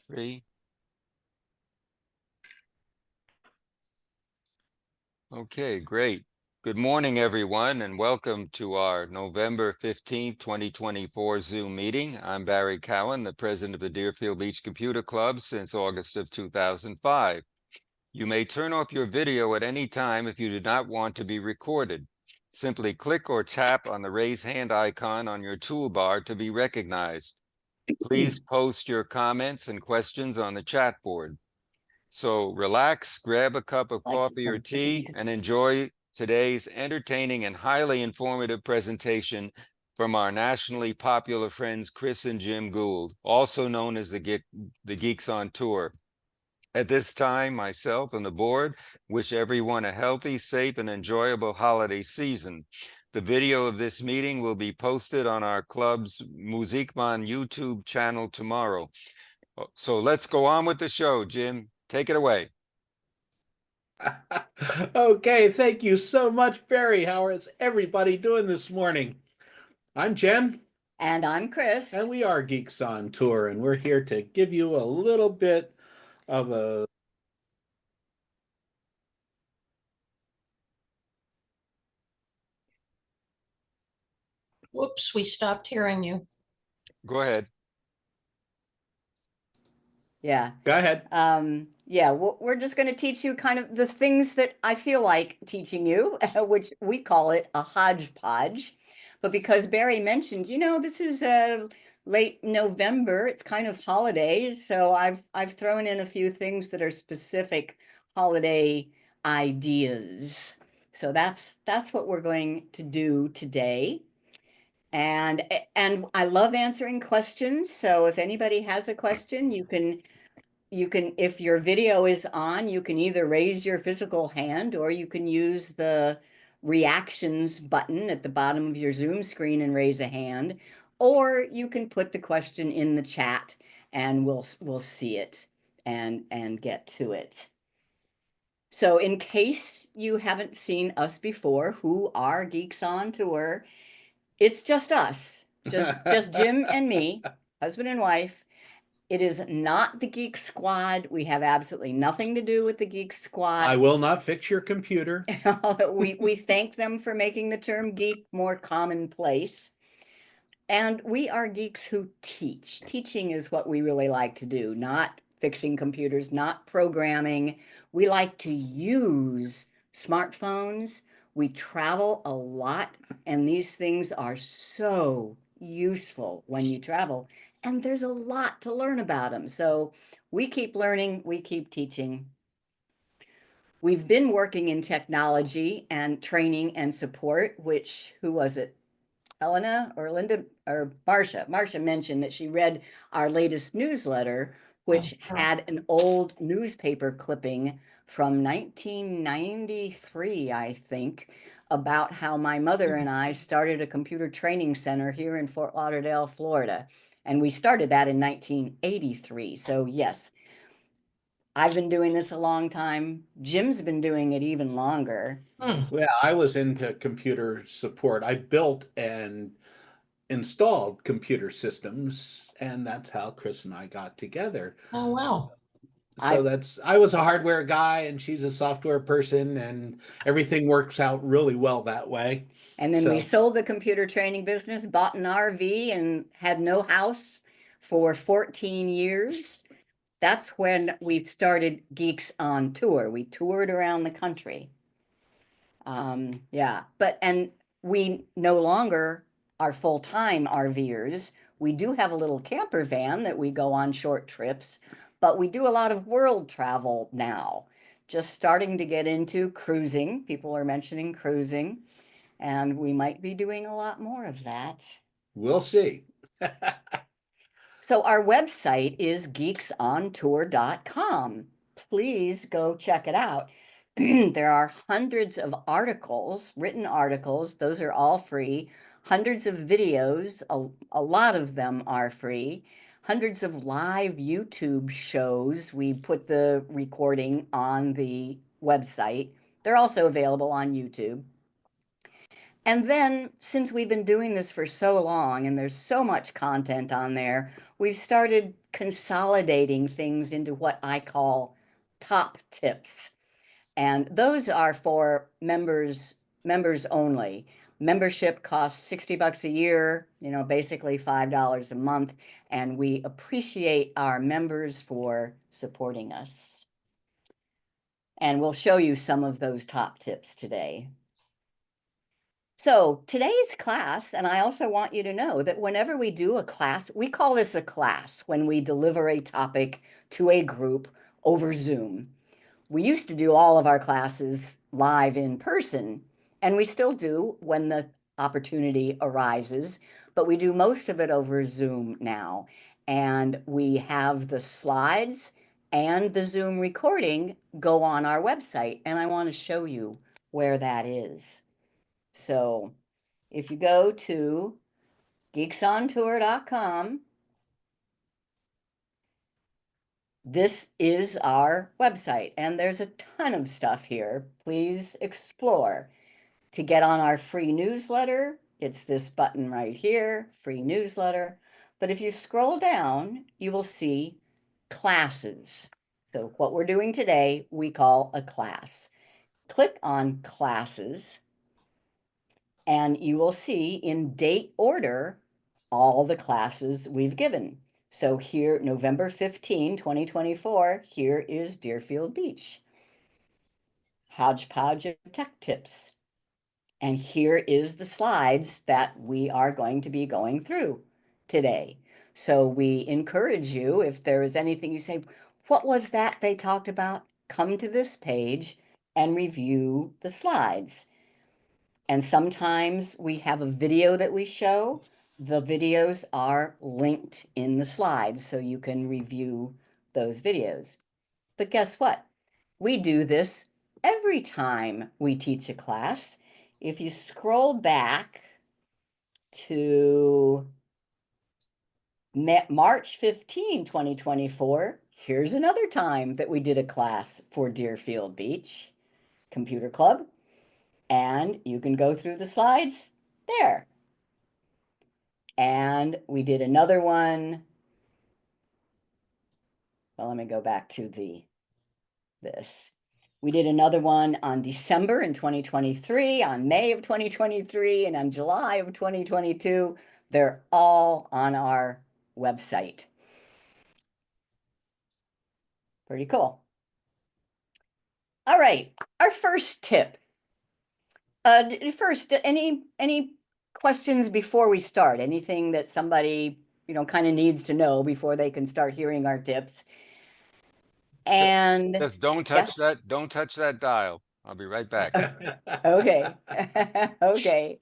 Three. Okay, great. Good morning, everyone, and welcome to our November 15th, 2024 Zoom meeting. I'm Barry Cowan, the president of the Deerfield Beach Computer Club since August of 2005. You may turn off your video at any time if you do not want to be recorded. Simply click or tap on the raise hand icon on your toolbar to be recognized. Please post your comments and questions on the chat board. So relax, grab a cup of coffee or tea, and enjoy today's entertaining and highly informative presentation from our nationally popular friends Chris and Jim Gould, also known as the Geeks on Tour. At this time, myself and the board wish everyone a healthy, safe, and enjoyable holiday season. The video of this meeting will be posted on our club's Musikman YouTube channel tomorrow. So let's go on with the show, Jim. Take it away. Okay, thank you so much, Barry. How is everybody doing this morning? I'm Jim. And I'm Chris. And we are Geeks on Tour, and we're here to give you a little bit of a Whoops, we stopped hearing you. Go ahead. Yeah. Go ahead. Yeah, we're just going to teach you kind of the things that I feel like teaching you, which we call it a hodgepodge. But because Barry mentioned, this is late November, it's kind of holidays, so I've thrown in a few things that are specific holiday ideas. So that's what we're going to do today. And I love answering questions. So if anybody has a question, you can, if your video is on, you can either raise your physical hand or you can use the reactions button at the bottom of your Zoom screen and raise a hand, or you can put the question in the chat and we'll see it and get to it. So in case you haven't seen us before, who are Geeks on Tour? It's just us, just Jim and me, husband and wife. It is not the Geek Squad. We have absolutely nothing to do with the Geek Squad. I will not fix your computer. we thank them for making the term geek more commonplace. And we are geeks who teach. Teaching is what we really like to do, not fixing computers, not programming. We like to use smartphones. We travel a lot, and these things are so useful when you travel. And there's a lot to learn about them. So we keep learning, we keep teaching. We've been working in technology and training and support, which, who was it? Elena or Linda or Marcia. Marcia mentioned that she read our latest newsletter, which had an old newspaper clipping from 1993, I think, about how my mother and I started a computer training center here in Fort Lauderdale, Florida. And we started that in 1983. So yes, I've been doing this a long time. Jim's been doing it even longer. Yeah, I was into computer support. I built and installed computer systems, and that's how Chris and I got together. Oh, wow. So I was a hardware guy and she's a software person, and everything works out really well that way. And then we sold the computer training business, bought an RV, and had no house for 14 years. That's when we started Geeks on Tour. We toured around the country. Yeah, and we no longer are full-time RVers. We do have a little camper van that we go on short trips, but we do a lot of world travel now. Just starting to get into cruising. People are mentioning cruising, and we might be doing a lot more of that. We'll see. So our website is geeksontour.com. Please go check it out. There are hundreds of articles, written articles. Those are all free. Hundreds of videos. A lot of them are free. Hundreds of live YouTube shows. We put the recording on the website. They're also available on YouTube. And then, since we've been doing this for so long and there's so much content on there, we've started consolidating things into what I call top tips. And those are for members only. Membership costs 60 bucks a year, basically $5 a month, and we appreciate our members for supporting us. And we'll show you some of those top tips today. So today's class, and I also want you to know that whenever we do a class, we call this a class when we deliver a topic to a group over Zoom. We used to do all of our classes live in person, and we still do when the opportunity arises, but we do most of it over Zoom now. And we have the slides and the Zoom recording go on our website, and I want to show you where that is. So if you go to geeksontour.com, this is our website, and there's a ton of stuff here. Please explore. To get on our free newsletter, it's this button right here, free newsletter. But if you scroll down, you will see classes. So what we're doing today, we call a class. Click on classes, and you will see in date order all the classes we've given. So here, November 15, 2024, here is Deerfield Beach. Hodgepodge of tech tips. And here is the slides that we are going to be going through today. So we encourage you, if there is anything you say, what was that they talked about? Come to this page and review the slides. And sometimes we have a video that we show. The videos are linked in the slides, so you can review those videos. But guess what? We do this every time we teach a class. If you scroll back to March 15, 2024, here's another time that we did a class for Deerfield Beach Computer Club. And you can go through the slides there. And we did another one. Well, let me go back to this. We did another one on December in 2023, on May of 2023, and on July of 2022. They're all on our website. Pretty cool. All right, our first tip. First, any questions before we start? Anything that somebody, kind of needs to know before they can start hearing our tips? And Just don't yeah, touch that. Don't touch that dial. I'll be right back. okay. Okay.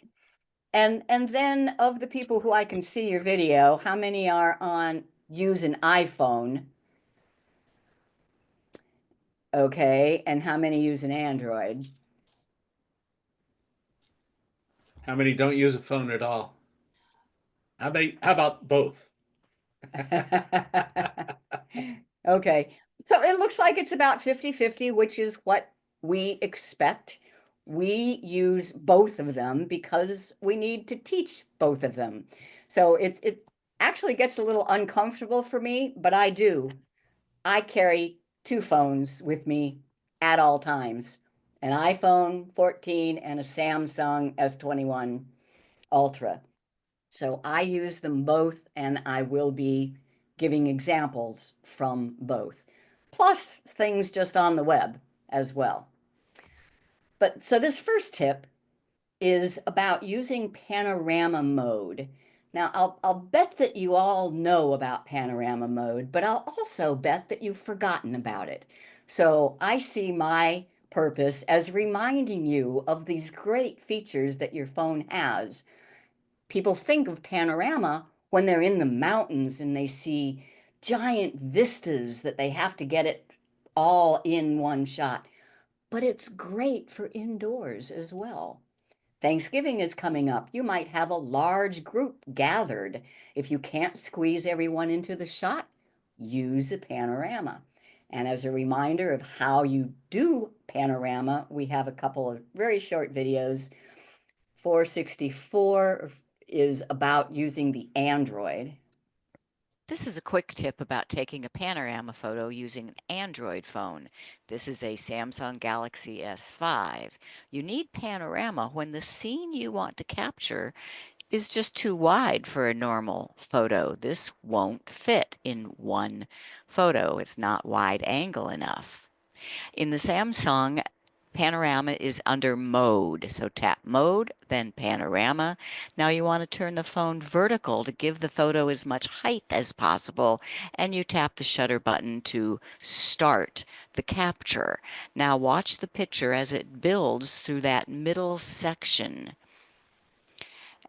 And then of the people who I can see your video, how many are use an iPhone? Okay, and how many use an Android? How many don't use a phone at all? How about both? Okay, so it looks like it's about 50-50, which is what we expect. We use both of them because we need to teach both of them. So it actually gets a little uncomfortable for me, but I do. I carry two phones with me at all times, an iPhone 14 and a Samsung S21 Ultra. So I use them both, and I will be giving examples from both, plus things just on the web as well. But so this first tip is about using panorama mode. Now, I'll bet that you all know about panorama mode, but I'll also bet that you've forgotten about it. So I see my purpose as reminding you of these great features that your phone has. People think of panorama when they're in the mountains and they see giant vistas that they have to get it all in one shot. But it's great for indoors as well. Thanksgiving is coming up. You might have a large group gathered. If you can't squeeze everyone into the shot, use a panorama. And as a reminder of how you do panorama, we have a couple of very short videos 464 is about using the Android. This is a quick tip about taking a panorama photo using an Android phone. This is a Samsung Galaxy S5. You need panorama when the scene you want to capture is just too wide for a normal photo. This won't fit in one photo. It's not wide angle enough. In the Samsung, panorama is under mode. So tap mode, then panorama. Now you want to turn the phone vertical to give the photo as much height as possible, and you tap the shutter button to start the capture. Now watch the picture as it builds through that middle section.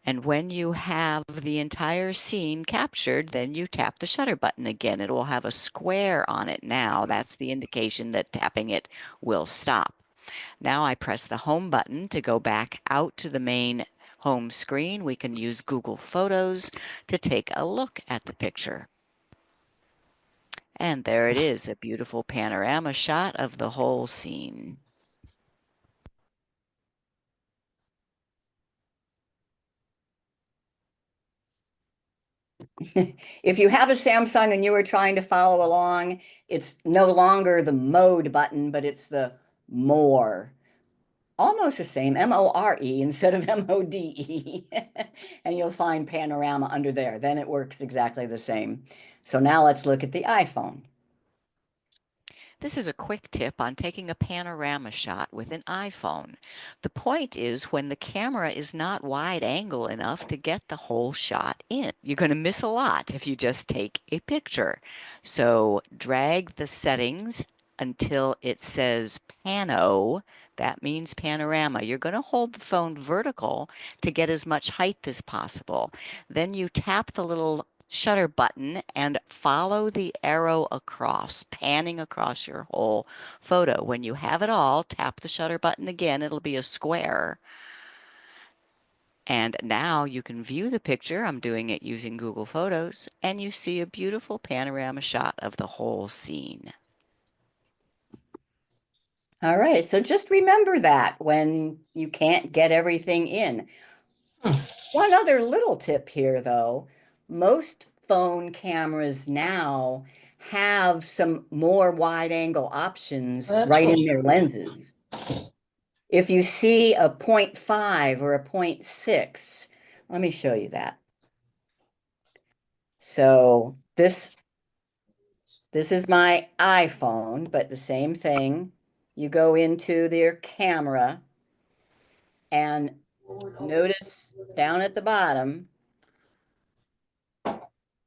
And when you have the entire scene captured, then you tap the shutter button again. It will have a square on it now. That's the indication that tapping it will stop. Now I press the home button to go back out to the main home screen. We can use Google Photos to take a look at the picture. And there it is, a beautiful panorama shot of the whole scene. If you have a Samsung and you were trying to follow along, it's no longer the mode button, but it's the more. Almost the same, M-O-R-E instead of M-O-D-E. And you'll find panorama under there. Then it works exactly the same. So now let's look at the iPhone. This is a quick tip on taking a panorama shot with an iPhone. The point is when the camera is not wide angle enough to get the whole shot in. You're going to miss a lot if you just take a picture. So drag the settings until it says pano. That means panorama. You're going to hold the phone vertical to get as much height as possible. Then you tap the little shutter button and follow the arrow across, panning across your whole photo. When you have it all, tap the shutter button again. It'll be a square. And now you can view the picture. I'm doing it using Google Photos, and you see a beautiful panorama shot of the whole scene. All right, so just remember that when you can't get everything in. One other little tip here, though, most phone cameras now have some more wide angle options That's right in cool. their lenses. If you see a 0.5 or a 0.6, let me show you that. So this is my iPhone, but the same thing. You go into their camera and notice down at the bottom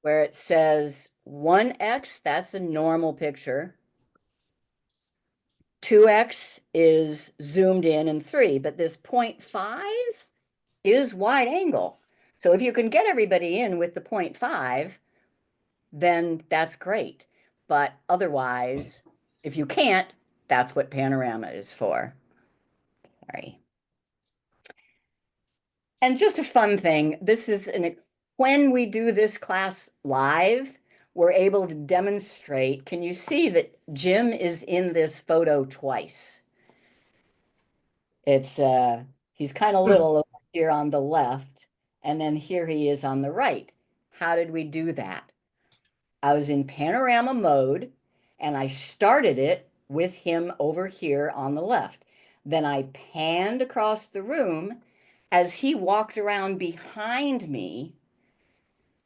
where it says 1x, that's a normal picture. 2x is zoomed in, and 3, but this 0.5 is wide angle. So if you can get everybody in with the 0.5, then that's great. But otherwise, if you can't, that's what panorama is for. Sorry. And just a fun thing, when we do this class live, we're able to demonstrate. Can you see that Jim is in this photo twice? It's he's kind of little over here on the left, and then here he is on the right. How did we do that? I was in panorama mode, and I started it with him over here on the left. Then I panned across the room as he walked around behind me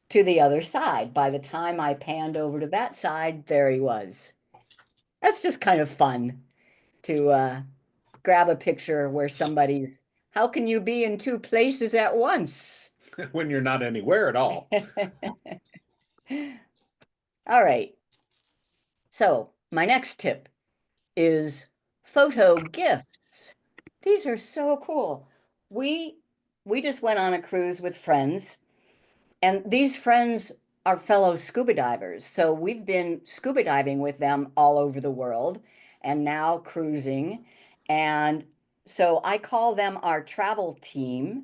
to the other side. By the time I panned over to that side, there he was. That's just kind of fun to grab a picture where somebody's, how can you be in two places at once? When you're not anywhere at all. All right. So my next tip is photo gifts. These are so cool. We just went on a cruise with friends, and these friends are fellow scuba divers. So we've been scuba diving with them all over the world and now cruising. And so I call them our travel team.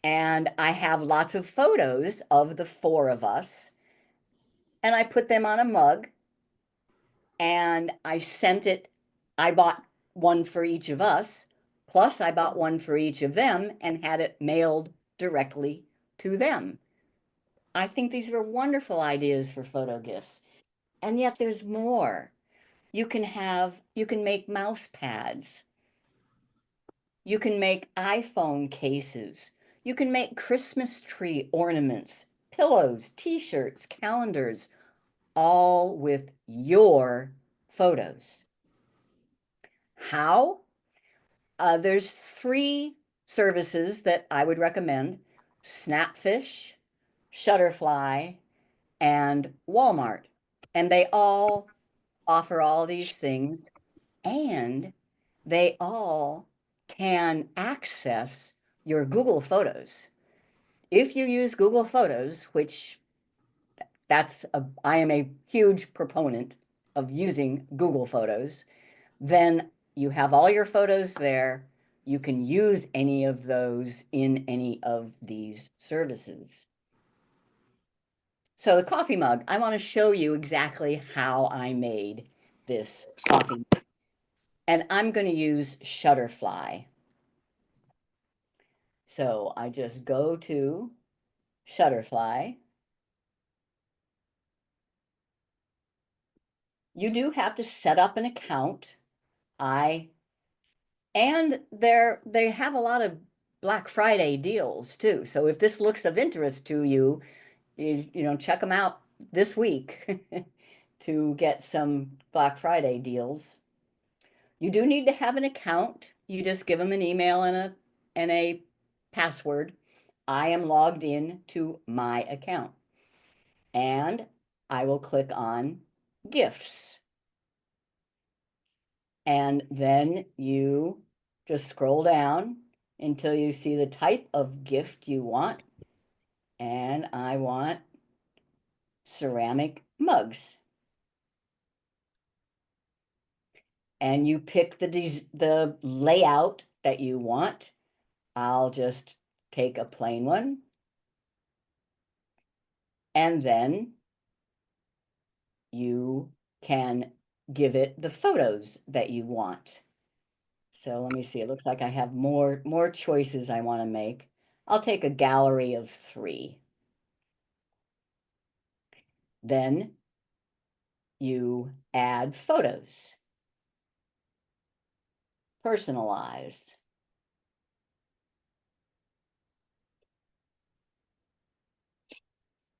And I have lots of photos of the four of us. And I put them on a mug and I sent it. I bought one for each of us, Plus, I bought one for each of them and had it mailed directly to them. I think these are wonderful ideas for photo gifts. And yet there's more. You can make mouse pads. You can make iPhone cases. You can make Christmas tree ornaments, pillows, t-shirts, calendars, all with your photos. How? There's 3 services that I would recommend: Snapfish, Shutterfly, and Walmart. And they all offer all these things, and they all can access your Google Photos. If you use Google Photos, which I am a huge proponent of using Google Photos, then you have all your photos there. You can use any of those in any of these services. So the coffee mug, I want to show you exactly how I made this coffee mug. And I'm going to use Shutterfly. So I just go to Shutterfly. You do have to set up an account. And they have a lot of Black Friday deals too. So if this looks of interest to you, check them out this week to get some Black Friday deals. You do need to have an account. You just give them an email and a password. I am logged in to my account. And I will click on gifts. And then you just scroll down until you see the type of gift you want. And I want ceramic mugs. And you pick the layout that you want. I'll just take a plain one. And then you can give it the photos that you want. So let me see. It looks like I have more choices I want to make. I'll take a gallery of 3. Then you add photos. Personalized.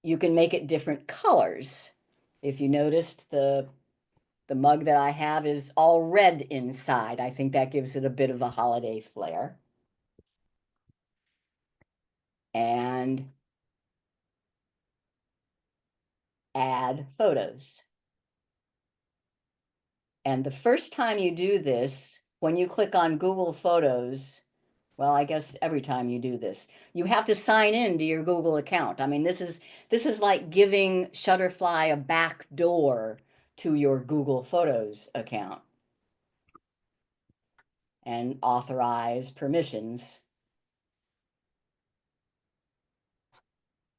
You can make it different colors. If you noticed, the mug that I have is all red inside. I think that gives it a bit of a holiday flair. And add photos. And the first time you do this, when you click on Google Photos, well, I guess every time you do this, you have to sign in to your Google account. I mean, this is like giving Shutterfly a back door to your Google Photos account. And authorize permissions.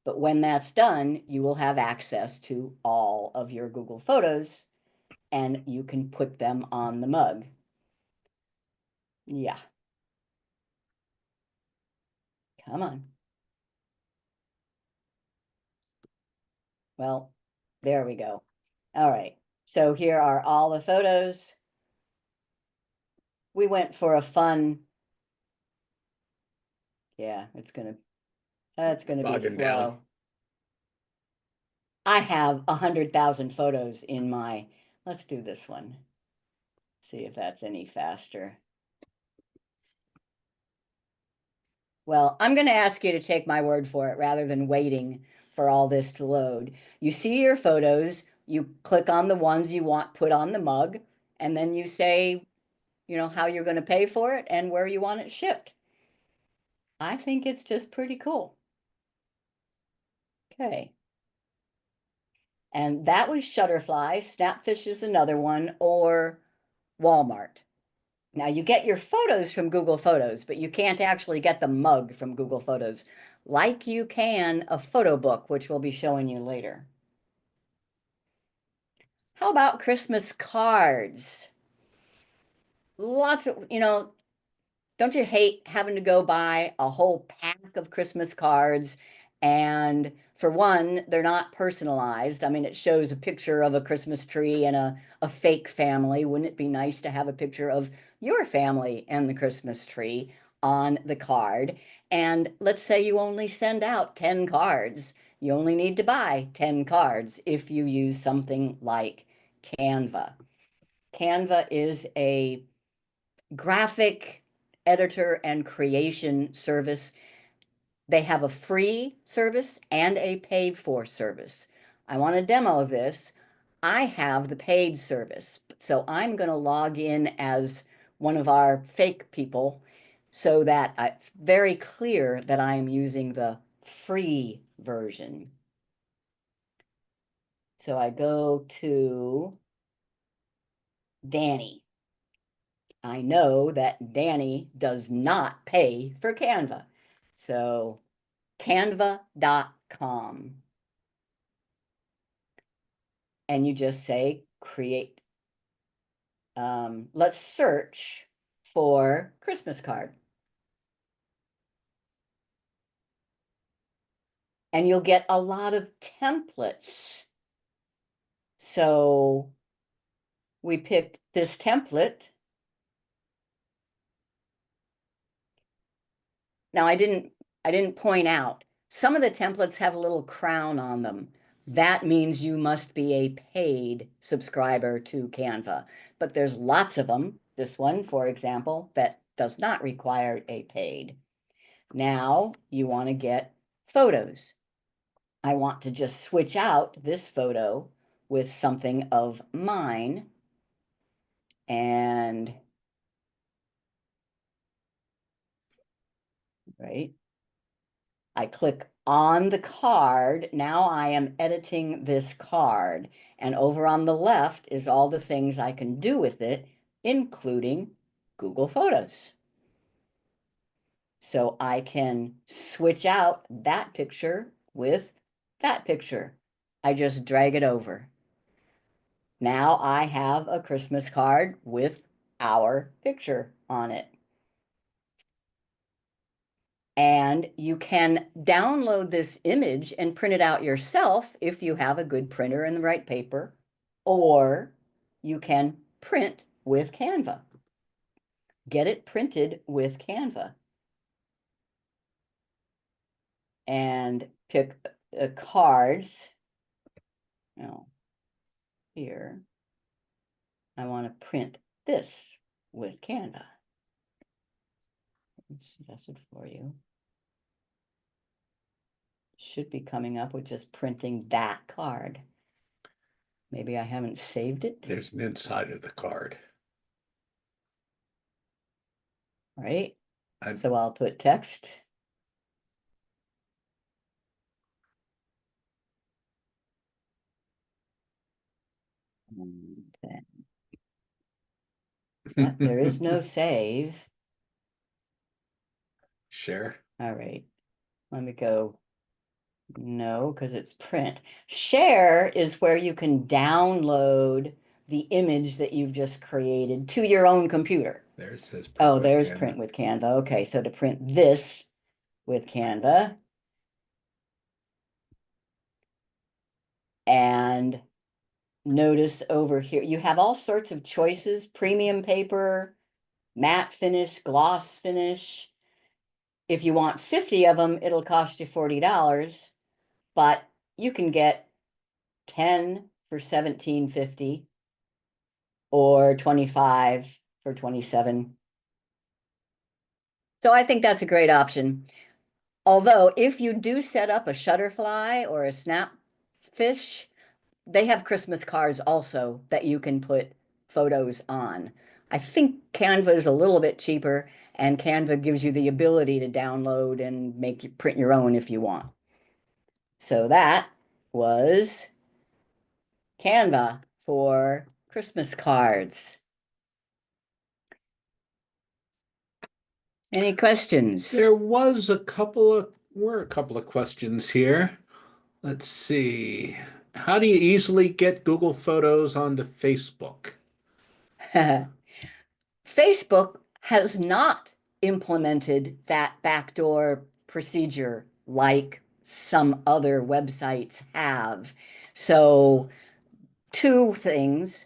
But when that's done, you will have access to all of your Google Photos, and you can put them on the mug. Yeah. Come on. Well, there we go. All right. So here are all the photos. We went for a fun, yeah, that's gonna be Bogging slow. down. I have 100,000 photos in my, let's do this one. See if that's any faster. Well, I'm going to ask you to take my word for it rather than waiting for all this to load. You see your photos, you click on the ones you want put on the mug, and then you say, how you're going to pay for it and where you want it shipped. I think it's just pretty cool. Okay. And that was Shutterfly. Snapfish is another one, or Walmart. Now you get your photos from Google Photos, but you can't actually get the mug from Google Photos like you can a photo book, which we'll be showing you later. How about Christmas cards? Lots of, don't you hate having to go buy a whole pack of Christmas cards? And for one, they're not personalized. I mean, it shows a picture of a Christmas tree and a fake family. Wouldn't it be nice to have a picture of your family and the Christmas tree on the card? And let's say you only send out 10 cards. You only need to buy 10 cards if you use something like Canva. Canva is a graphic editor and creation service. They have a free service and a paid for service. I want to demo this. I have the paid service, so I'm going to log in as one of our fake people so that it's very clear that I am using the free version. So I go to Danny. I know that Danny does not pay for Canva. So canva.com. And you just say create. Let's search for Christmas card. And you'll get a lot of templates. So we picked this template. Now I didn't point out, some of the templates have a little crown on them. That means you must be a paid subscriber to Canva, but there's lots of them. This one, for example, that does not require a paid. Now you want to get photos. I want to just switch out this photo with something of mine. And right, I click on the card. Now I am editing this card. And over on the left is all the things I can do with it, including Google Photos. So I can switch out that picture with that picture. I just drag it over. Now I have a Christmas card with our picture on it. And you can download this image and print it out yourself if you have a good printer and the right paper, or you can print with Canva. Get it printed with Canva. And pick cards. Now, here, I want to print this with Canva. It's suggested for you. Should be coming up with just printing that card. Maybe I haven't saved it. There's an inside of the card. Right? I- So I'll put text. And then, yeah, there is no save. Share. All right. Let me go. No, because it's print. Share is where you can download the image that you've just created to your own computer. There it says. Oh, with there's Canva. print with Canva. Okay, so to print this with Canva. And notice over here, you have all sorts of choices: premium paper, matte finish, gloss finish. If you want 50 of them, it'll cost you $40, but you can get 10 for $17.50 or 25 for $27. So I think that's a great option. Although if you do set up a Shutterfly or a Snapfish, they have Christmas cards also that you can put photos on. I think Canva is a little bit cheaper, and Canva gives you the ability to download and print your own if you want. So that was Canva for Christmas cards. Any questions? There was a couple of questions here. Let's see. How do you easily get Google Photos onto Facebook? Facebook has not implemented that backdoor procedure like some other websites have. So, two things.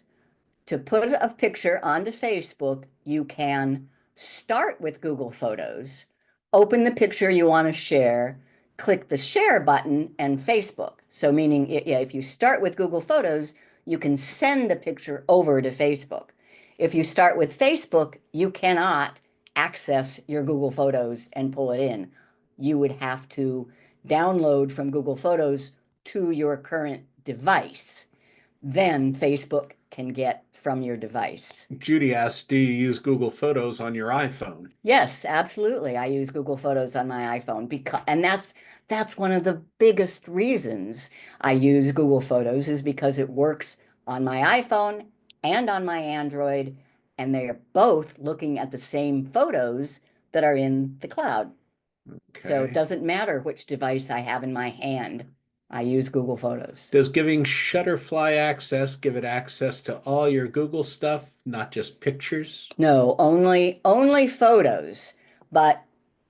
To put a picture onto Facebook, you can start with Google Photos, open the picture you want to share, click the share button, and Facebook. So, meaning, yeah, if you start with Google Photos, you can send a picture over to Facebook. If you start with Facebook, you cannot access your Google Photos and pull it in. You would have to download from Google Photos to your current device. Then Facebook can get from your device. Judy asked, do you use Google Photos on your iPhone? Yes, absolutely. I use Google Photos on my iPhone because, and that's one of the biggest reasons I use Google Photos is because it works on my iPhone and on my Android, and they are both looking at the same photos that are in the cloud. So it Okay. doesn't matter which device I have in my hand. I use Google Photos. Does giving Shutterfly access give it access to all your Google stuff, not just pictures? No, only photos. But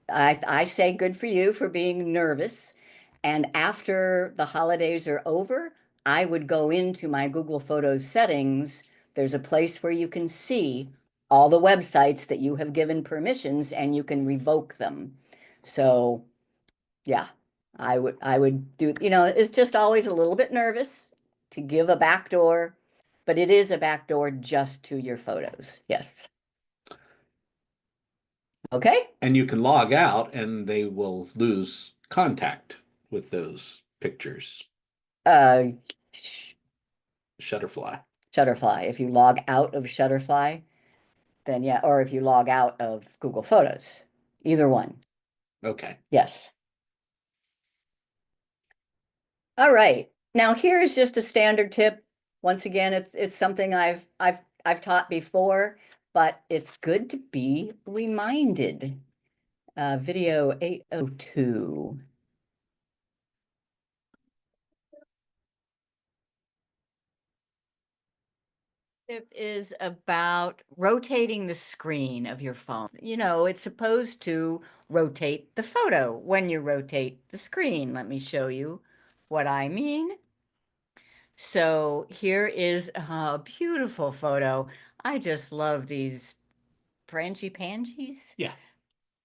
I say good for you for being nervous. And after the holidays are over, I would go into my Google Photos settings. There's a place where you can see all the websites that you have given permissions and you can revoke them. So, yeah, I would do, it's just always a little bit nervous to give a backdoor, but it is a backdoor just to your photos. Yes. Okay. And you can log out and they will lose contact with those pictures. Uh, Shutterfly. Shutterfly. If you log out of Shutterfly, then yeah, or if you log out of Google Photos, either one. Okay. Yes. All right. Now here is just a standard tip. Once again, it's something I've taught before, but it's good to be reminded. Video 802. Tip is about rotating the screen of your phone. It's supposed to rotate the photo when you rotate the screen. Let me show you what I mean. So here is a beautiful photo. I just love these frangipangies. Yeah.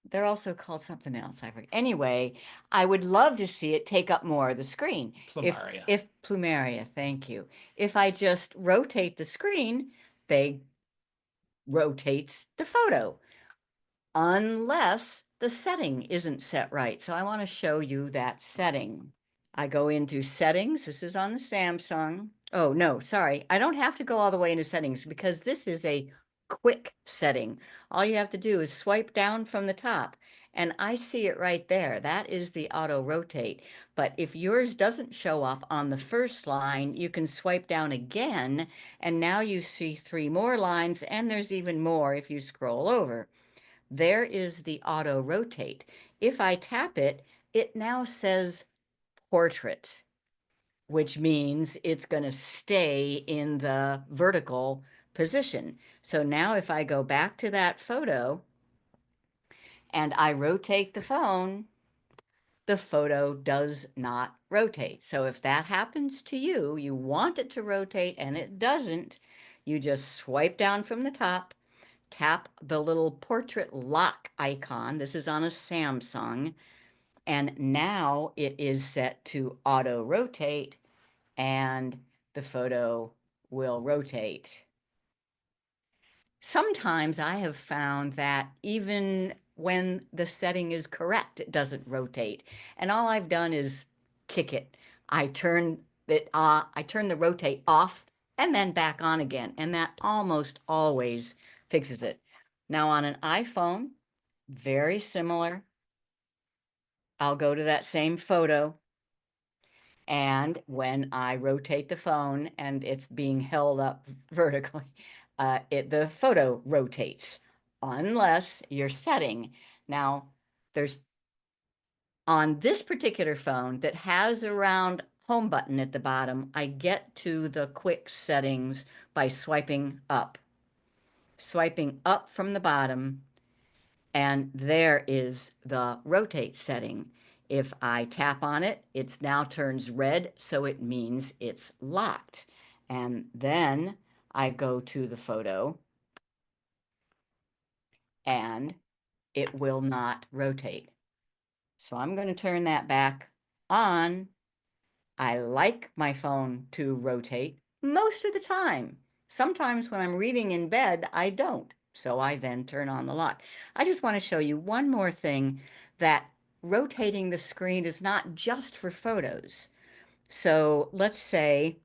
They're also called something else. I forget. Anyway, I would love to see it take up more of the screen. Plumeria. If plumeria, thank you. If I just rotate the screen, they rotates the photo unless the setting isn't set right. So I want to show you that setting. I go into settings. This is on the Samsung. Oh, no, sorry. I don't have to go all the way into settings because this is a quick setting. All you have to do is swipe down from the top and I see it right there. That is the auto rotate. But if yours doesn't show up on the first line, you can swipe down again and now you see 3 more lines and there's even more if you scroll over. There is the auto rotate. If I tap it, it now says portrait, which means it's going to stay in the vertical position. So now if I go back to that photo and I rotate the phone, the photo does not rotate. So if that happens to you, you want it to rotate and it doesn't, you just swipe down from the top, tap the little portrait lock icon. This is on a Samsung. And now it is set to auto rotate and the photo will rotate. Sometimes I have found that even when the setting is correct, it doesn't rotate. And all I've done is kick it. I turn the rotate off and then back on again. And that almost always fixes it. Now on an iPhone, very similar. I'll go to that same photo. And when I rotate the phone and it's being held up vertically, the photo rotates unless you're setting. Now, there's on this particular phone that has a round home button at the bottom, I get to the quick settings by swiping up from the bottom And there is the rotate setting. If I tap on it, it now turns red, so it means it's locked. And then I go to the photo and it will not rotate. So I'm going to turn that back on. I like my phone to rotate most of the time. Sometimes when I'm reading in bed, I don't. So I then turn on the lock. I just want to show you one more thing, that rotating the screen is not just for photos. So let's say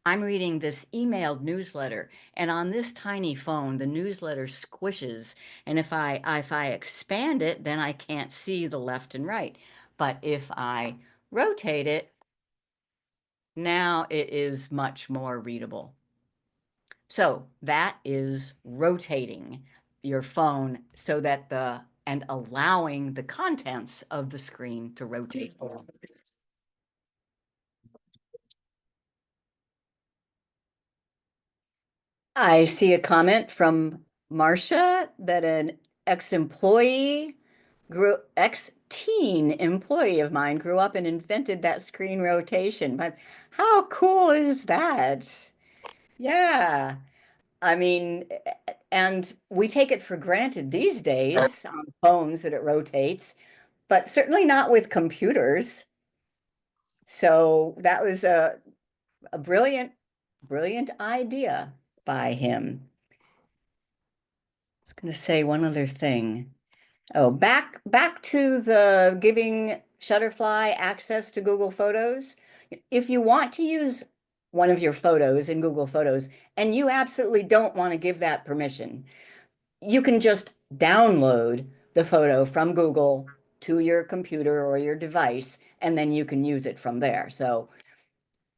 I'm reading this emailed newsletter, and on this tiny phone, the newsletter squishes. And if I expand it, then I can't see the left and right. But if I rotate it, now it is much more readable. So that is rotating your phone so that and allowing the contents of the screen to rotate. I see a comment from Marcia that an ex-teen employee of mine grew up and invented that screen rotation. But how cool is that? Yeah. I mean, and we take it for granted these days on phones that it rotates, but certainly not with computers. So that was a brilliant, brilliant idea by him. I was going to say one other thing. Oh, back to the giving Shutterfly access to Google Photos. If you want to use one of your photos in Google Photos and you absolutely don't want to give that permission, you can just download the photo from Google to your computer or your device, and then you can use it from there. So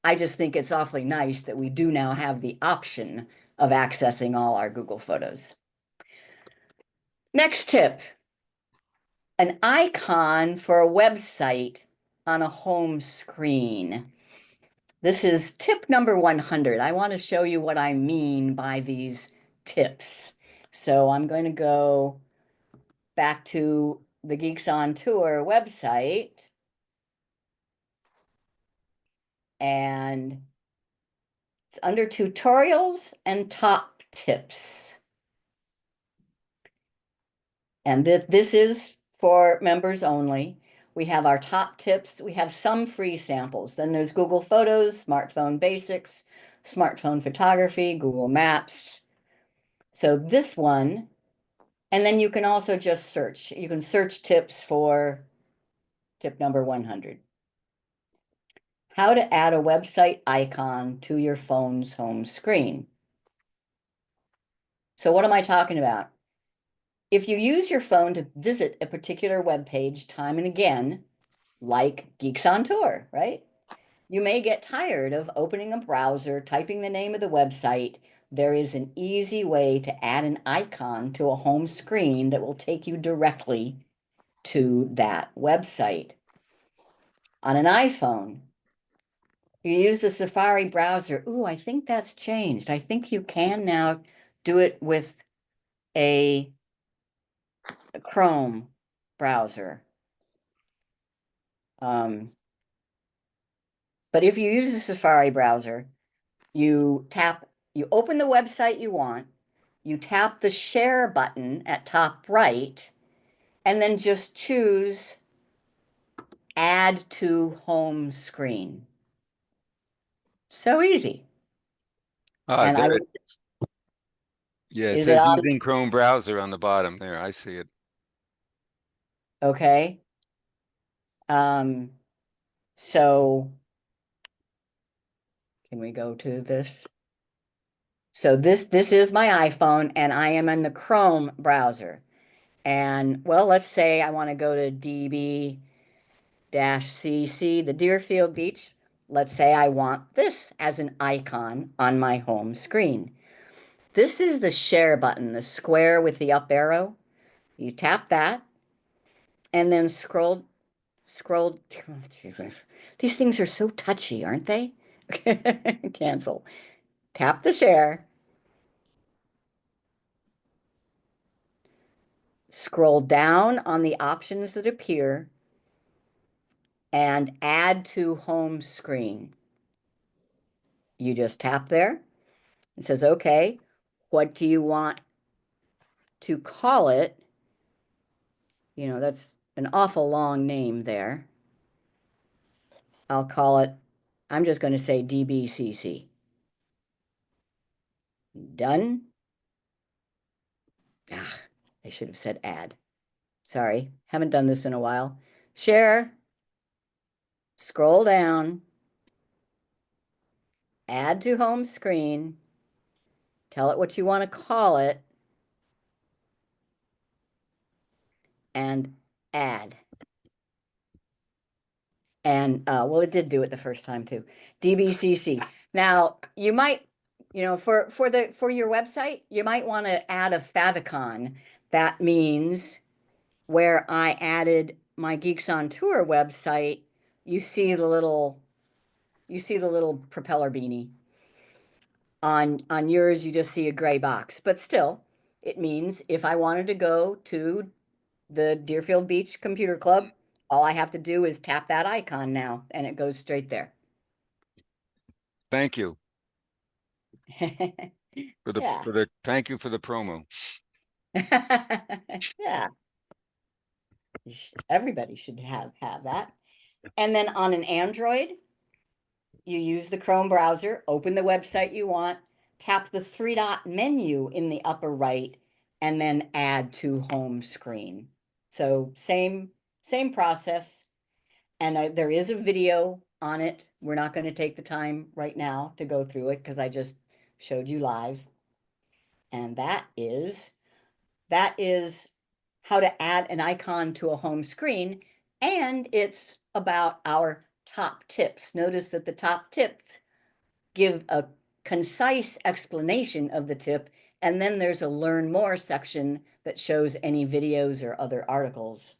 I just think it's awfully nice that we do now have the option of accessing all our Google Photos. Next tip, an icon for a website on a home screen. This is tip number 100. I want to show you what I mean by these tips. So I'm going to go back to the Geeks on Tour website. And it's under tutorials and top tips. And this is for members only. We have our top tips. We have some free samples. Then there's Google Photos, Smartphone Basics, Smartphone Photography, Google Maps. So this one, and then you can also just search. You can search tips for tip number 100. How to add a website icon to your phone's home screen. So what am I talking about? If you use your phone to visit a particular web page time and again, like Geeks on Tour, right? You may get tired of opening a browser, typing the name of the website. There is an easy way to add an icon to a home screen that will take you directly to that website. On an iPhone, you use the Safari browser. Ooh, I think that's changed. I think you can now do it with a Chrome browser. But if you use the Safari browser, you open the website you want, you tap the share button at top right, and then just choose add to home screen. So easy. And There it is. Yeah, it is it says on? using Chrome browser on the bottom there. I see it. Okay. So can we go to this? So this is my iPhone and I am in the Chrome browser. And well, let's say I want to go to DB-CC, the Deerfield Beach. Let's say I want this as an icon on my home screen. This is the share button, the square with the up arrow. You tap that and then scroll. These things are so touchy, aren't they? Cancel. Tap the share. scroll down on the options that appear and add to home screen. You just tap there. It says, okay, what do you want to call it? You know, that's an awful long name there. I'll call it, I'm just going to say DBCC. Done. Ah, I should have said add. Sorry, haven't done this in a while. Share, scroll down, add to home screen, tell it what you want to call it, and add. And well, it did do it the first time too. DBCC. Now you might, you know, for your website, you might want to add a favicon. That means where I added my Geeks on Tour website, you see the little propeller beanie. On yours, you just see a gray box, but still, it means if I wanted to go to the Deerfield Beach Computer Club, all I have to do is tap that icon now, and it goes straight there. Thank you Yeah. thank you for the promo. Yeah. Everybody should have that. And then on an Android, you use the Chrome browser, open the website you want, tap the three-dot menu in the upper right, and then add to home screen. So same process. And there is a video on it. We're not going to take the time right now to go through it because I just showed you live. And that is how to add an icon to a home screen. And it's about our top tips. Notice that the top tips give a concise explanation of the tip. And then there's a learn more section that shows any videos or other articles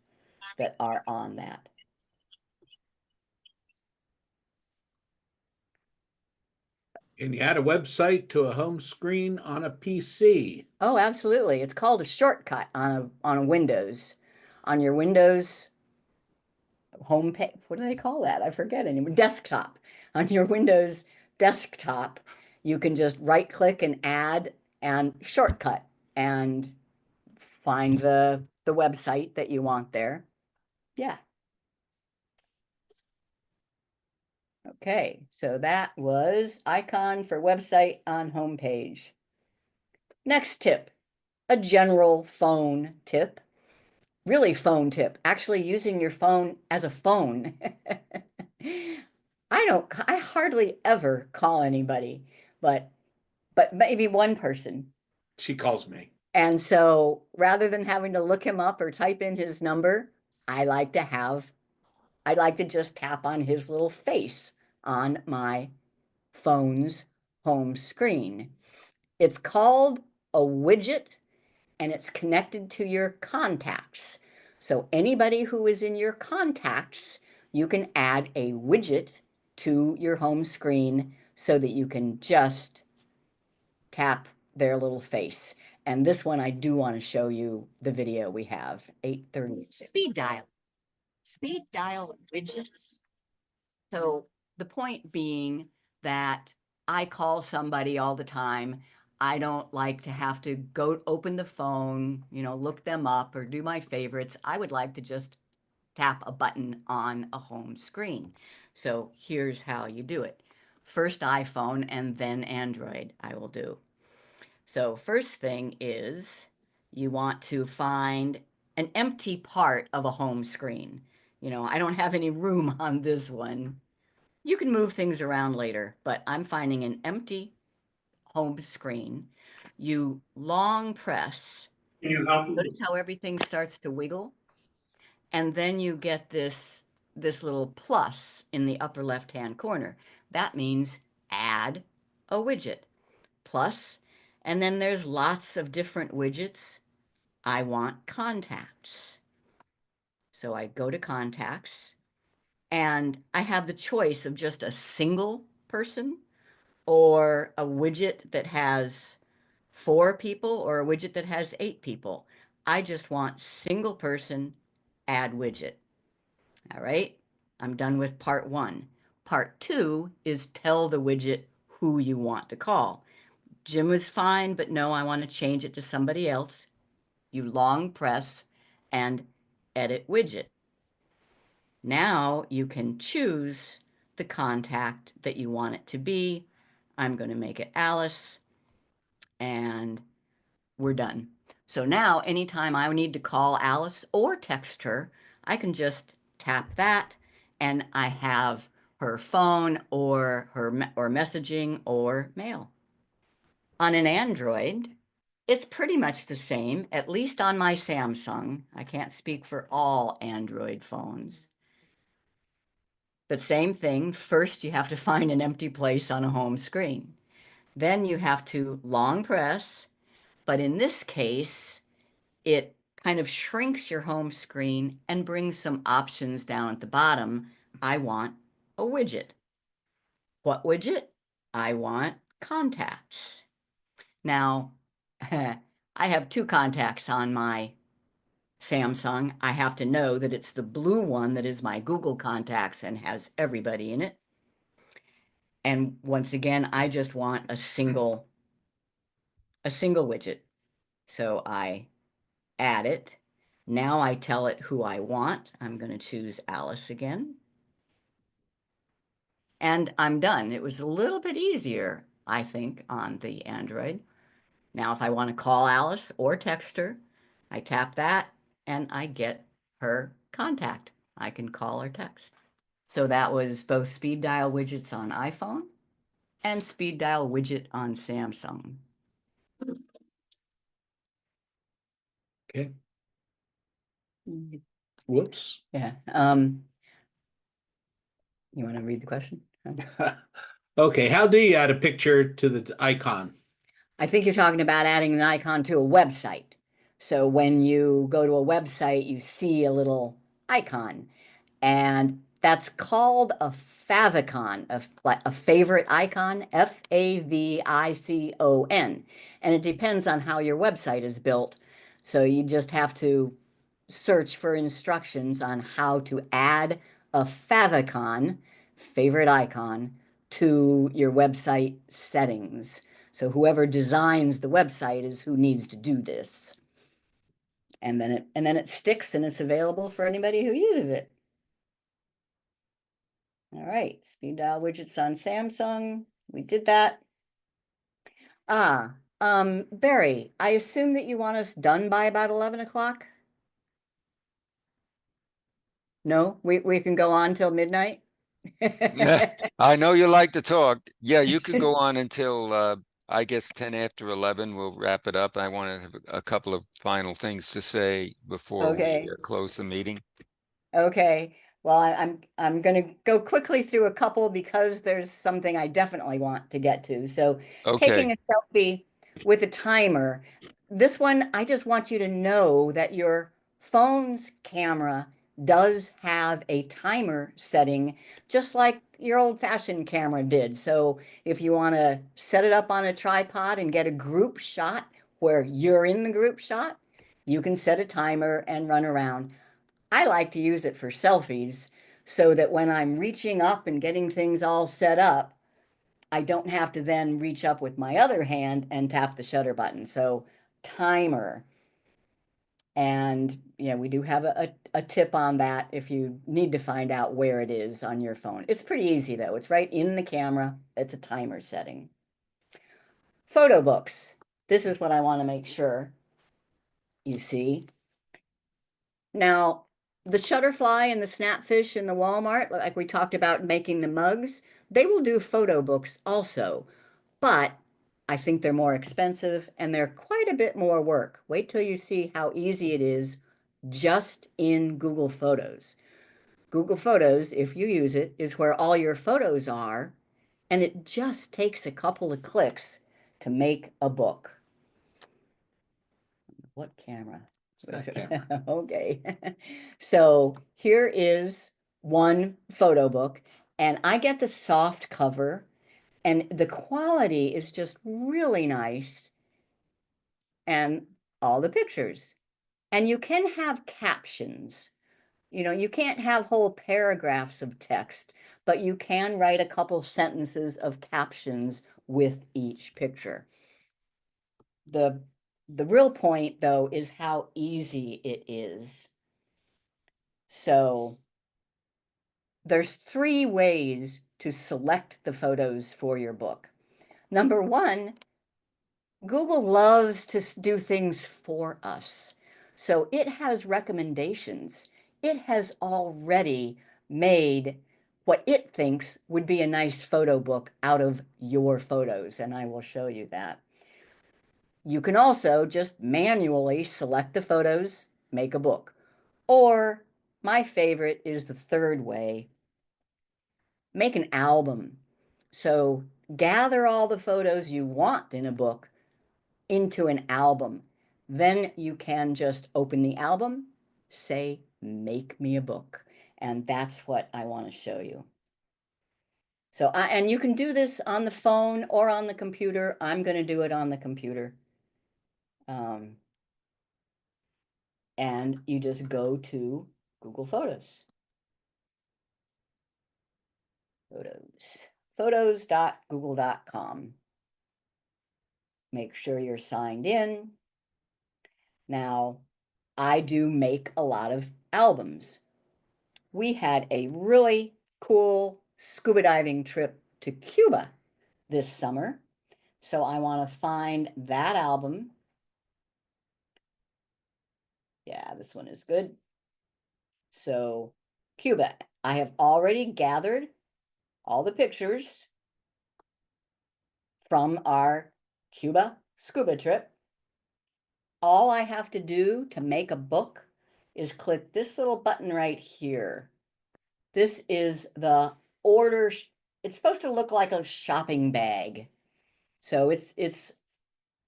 that are on that. Can you add a website to a home screen on a PC? Oh, absolutely. It's called a shortcut on a Windows. On your Windows home page, what do they call that? I forget anymore. Desktop. On your Windows desktop, you can just right click and add and shortcut and find the website that you want there. Yeah. Okay, so that was icon for website on homepage. Next tip, a general phone tip. Really phone tip, actually using your phone as a phone. I hardly ever call anybody, but maybe one person. She calls me. And so rather than having to look him up or type in his number, I like to just tap on his little face on my phone's home screen. It's called a widget and it's connected to your contacts. So anybody who is in your contacts, you can add a widget to your home screen so that you can just tap their little face. And this one, I do want to show you the video we have, 8:30. Speed dial widgets. So the point being that I call somebody all the time. I don't like to have to go open the phone, you know, look them up or do my favorites. I would like to just tap a button on a home screen. So here's how you do it. First iPhone and then Android I will do. So first thing is you want to find an empty part of a home screen. You know, I don't have any room on this one. You can move things around later, but I'm finding an empty home screen. You long press. Can you help me? Notice how everything starts to wiggle. And then you get this little plus in the upper left-hand corner. That means add a widget. Plus, and then there's lots of different widgets. I want contacts. So I go to contacts and I have the choice of just a single person or a widget that has 4 people or a widget that has 8 people. I just want single person, add widget. All right, I'm done with part one. Part two is tell the widget who you want to call. Jim was fine, but no, I want to change it to somebody else. You long press and edit widget. Now you can choose the contact that you want it to be. I'm going to make it Alice, and we're done. So now anytime I need to call Alice or text her, I can just tap that and I have her phone or or messaging or mail. On an Android, it's pretty much the same, at least on my Samsung. I can't speak for all Android phones. But same thing, first you have to find an empty place on a home screen. Then you have to long press, but in this case, it kind of shrinks your home screen and brings some options down at the bottom. I want a widget. What widget? I want contacts. Now, I have two contacts on my Samsung. I have to know that it's the blue one that is my Google contacts and has everybody in it. And once again, I just want a single widget. So I add it. Now I tell it who I want. I'm going to choose Alice again. And I'm done. It was a little bit easier, I think, on the Android. Now, if I want to call Alice or text her, I tap that and I get her contact. I can call or text. So that was both speed dial widgets on iPhone and speed dial widget on Samsung. Okay. Whoops. Yeah. You want to read the question? Okay, how do you add a picture to the icon? I think you're talking about adding an icon to a website. So when you go to a website, you see a little icon, and that's called a favicon, a favorite icon, Favicon. And it depends on how your website is built. So you just have to search for instructions on how to add a favicon, favorite icon, to your website settings. So whoever designs the website is who needs to do this. And then it sticks and it's available for anybody who uses it. All right, speed dial widgets on Samsung. We did that. Barry, I assume that you want us done by about 11 o'clock? No, we can go on till midnight? I know you like to talk. Yeah, you could go on until I guess 10 after 11. We'll wrap it up. I want to have a couple of final things to say before Okay. we close the meeting. Okay. Well, I'm going to go quickly through a couple because there's something I definitely want to get to. So, Okay. taking a selfie with a timer. This one, I just want you to know that your phone's camera does have a timer setting, just like your old-fashioned camera did. So, if you want to set it up on a tripod and get a group shot where you're in the group shot, you can set a timer and run around. I like to use it for selfies so that when I'm reaching up and getting things all set up, I don't have to then reach up with my other hand and tap the shutter button. So timer. And yeah, we do have a tip on that if you need to find out where it is on your phone. It's pretty easy though. It's right in the camera. It's a timer setting. Photo books. This is what I want to make sure you see. Now, the Shutterfly and the Snapfish and the Walmart, like we talked about making the mugs, they will do photo books also, but I think they're more expensive and they're quite a bit more work. Wait till you see how easy it is just in Google Photos. Google Photos, if you use it, is where all your photos are, and it just takes a couple of clicks to make a book. What camera? That camera. Okay. So here is one photo book, and I get the soft cover, and the quality is just really nice. And all the pictures. And you can have captions. You know, you can't have whole paragraphs of text, but you can write a couple sentences of captions with each picture. The real point, though, is how easy it is. So there's 3 ways to select the photos for your book. Number 1, Google loves to do things for us. So it has recommendations. It has already made what it thinks would be a nice photo book out of your photos, and I will show you that. You can also just manually select the photos, make a book. Or my favorite is the 3rd way, make an album. So gather all the photos you want in a book into an album. Then you can just open the album, say, make me a book. And that's what I want to show you. So, and you can do this on the phone or on the computer. I'm going to do it on the computer. And you just go to Google Photos. Photos.google.com. Make sure you're signed in. Now, I do make a lot of albums. We had a really cool scuba diving trip to Cuba this summer. So I want to find that album. Yeah, this one is good. So Cuba, I have already gathered all the pictures from our Cuba scuba trip. All I have to do to make a book is click this little button right here. This is the order. It's supposed to look like a shopping bag. So it's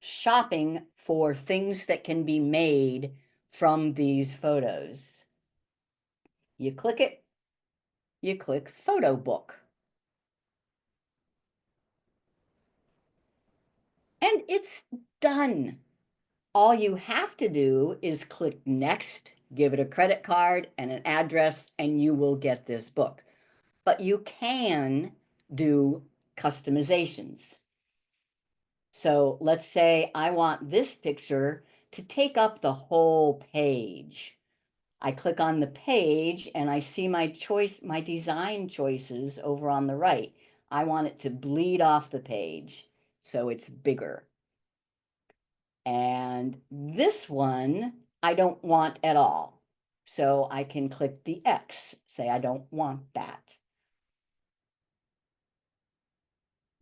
shopping for things that can be made from these photos. You click it, you click photo book. And it's done. All you have to do is click next, give it a credit card and an address, and you will get this book. But you can do customizations. So let's say I want this picture to take up the whole page. I click on the page and I see my design choices over on the right. I want it to bleed off the page so it's bigger. And this one, I don't want at all. So I can click the X, say I don't want that.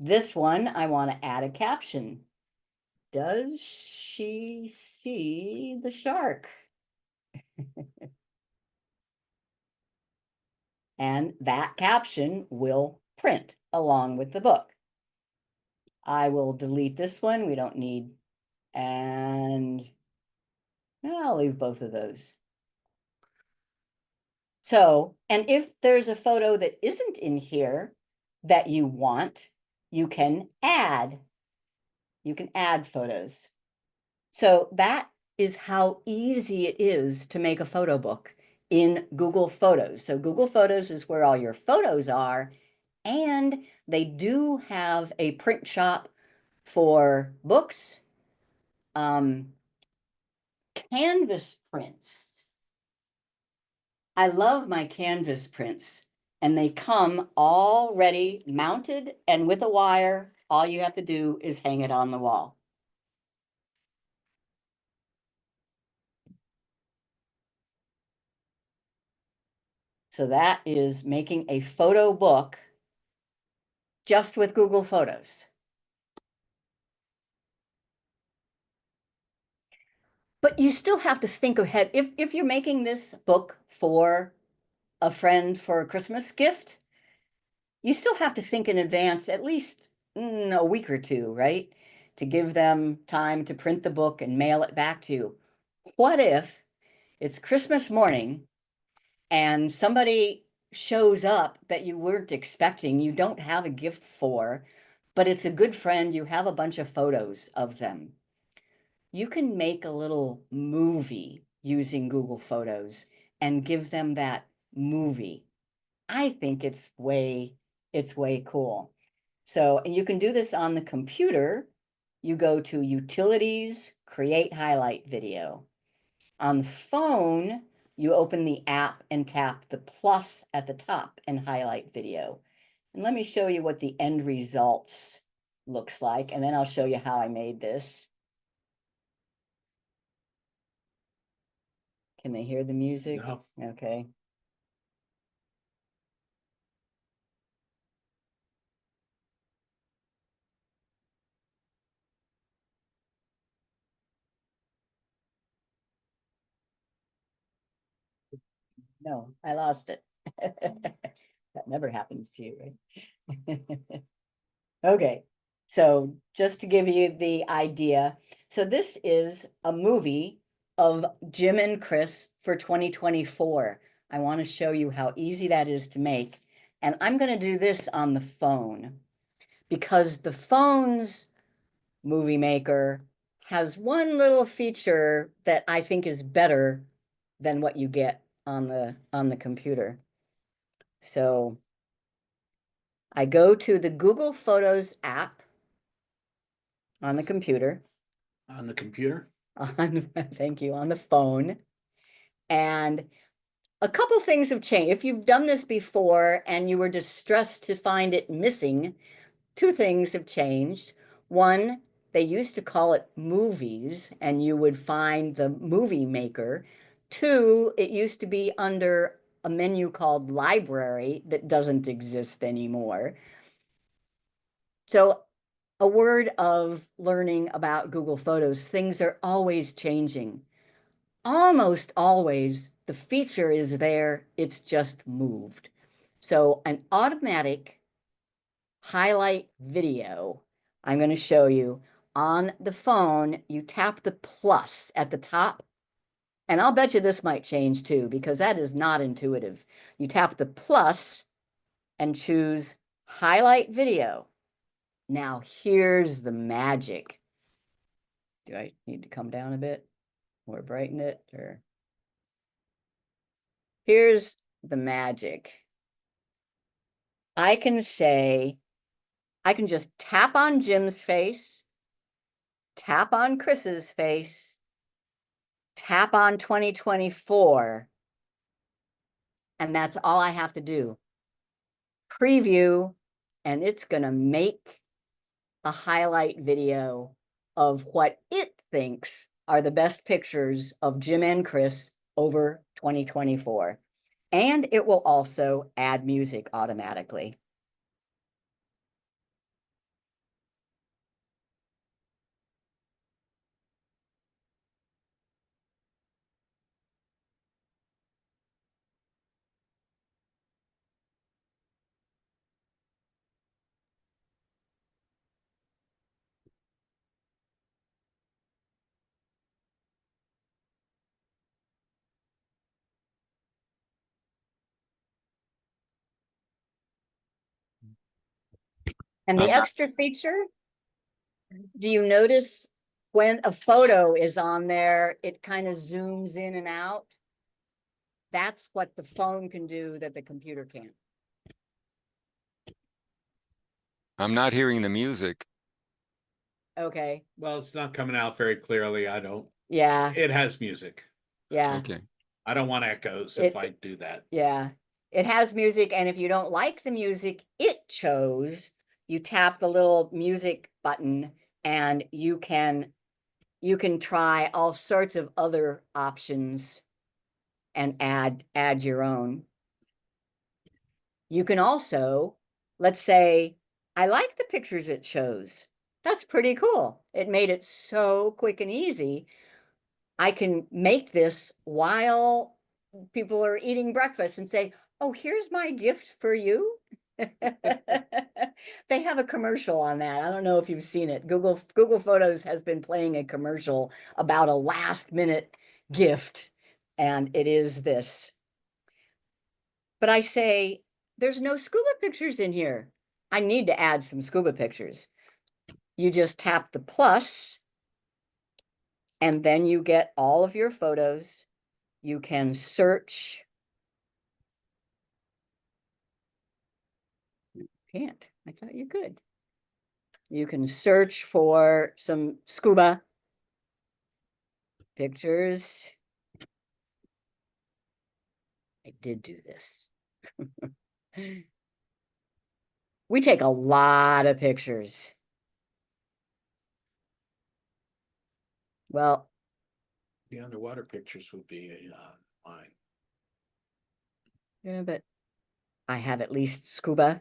This one, I want to add a caption. Does she see the shark? And that caption will print along with the book. I will delete this one. We don't need, and I'll leave both of those. So, and if there's a photo that isn't in here that you want, you can add. You can add photos. So that is how easy it is to make a photo book in Google Photos. So Google Photos is where all your photos are, and they do have a print shop for books, canvas prints. I love my canvas prints, and they come already mounted and with a wire. All you have to do is hang it on the wall. So that is making a photo book just with Google Photos. But you still have to think ahead. If you're making this book for a friend for a Christmas gift, you still have to think in advance, at least a week or 2, right? To give them time to print the book and mail it back to you. What if it's Christmas morning and somebody shows up that you weren't expecting, you don't have a gift for, but it's a good friend, you have a bunch of photos of them. You can make a little movie using Google Photos and give them that movie. I think it's way cool. So, and you can do this on the computer. You go to Utilities, Create Highlight Video. On the phone, you open the app and tap the plus at the top and highlight video. And let me show you what the end results looks like, and then I'll show you how I made this. Can they hear the music? No. Okay. No, I lost it. That never happens to you, right? Okay, so just to give you the idea, so this is a movie of Jim and Chris for 2024. I want to show you how easy that is to make. And I'm going to do this on the phone because the phone's movie maker has one little feature that I think is better than what you get on the computer. So I go to the Google Photos app on the computer. On the computer? Thank you, on the phone. And a couple things have changed. If you've done this before and you were distressed to find it missing, two things have changed. One, they used to call it movies and you would find the movie maker. Two, it used to be under a menu called library that doesn't exist anymore. So a word of learning about Google Photos, things are always changing. Almost always, the feature is there, it's just moved. So an automatic highlight video, I'm going to show you on the phone, you tap the plus at the top, and I'll bet you this might change too, because that is not intuitive. You tap the plus and choose highlight video. Now, here's the magic. Do I need to come down a bit or brighten it? Or here's the magic. I can say, I can just tap on Jim's face, tap on Chris's face, tap on 2024, and that's all I have to do. Preview, and it's going to make a highlight video of what it thinks are the best pictures of Jim and Chris over 2024. And it will also add music automatically. And the extra feature, do you notice when a photo is on there, it kind of zooms in and out? That's what the phone can do that the computer can't. I'm not hearing the music. Okay, Well, it's not coming out very clearly. I don't. yeah, It has music. yeah. Okay. I don't want echoes It- if I do that. Yeah, it has music, and if you don't like the music it chose, you tap the little music button and you can try all sorts of other options and add your own. You can also, let's say, I like the pictures it shows. That's pretty cool. It made it so quick and easy. I can make this while people are eating breakfast and say, oh, here's my gift for you. They have a commercial on that. I don't know if you've seen it. Google Photos has been playing a commercial about a last minute gift, and it is this. But I say, there's no scuba pictures in here. I need to add some scuba pictures. You just tap the plus, and then you get all of your photos You can search. Can't. I thought you could. You can search for some scuba pictures. I did do this. We take a lot of pictures. Well, The underwater pictures would be mine. yeah, but I have at least scuba.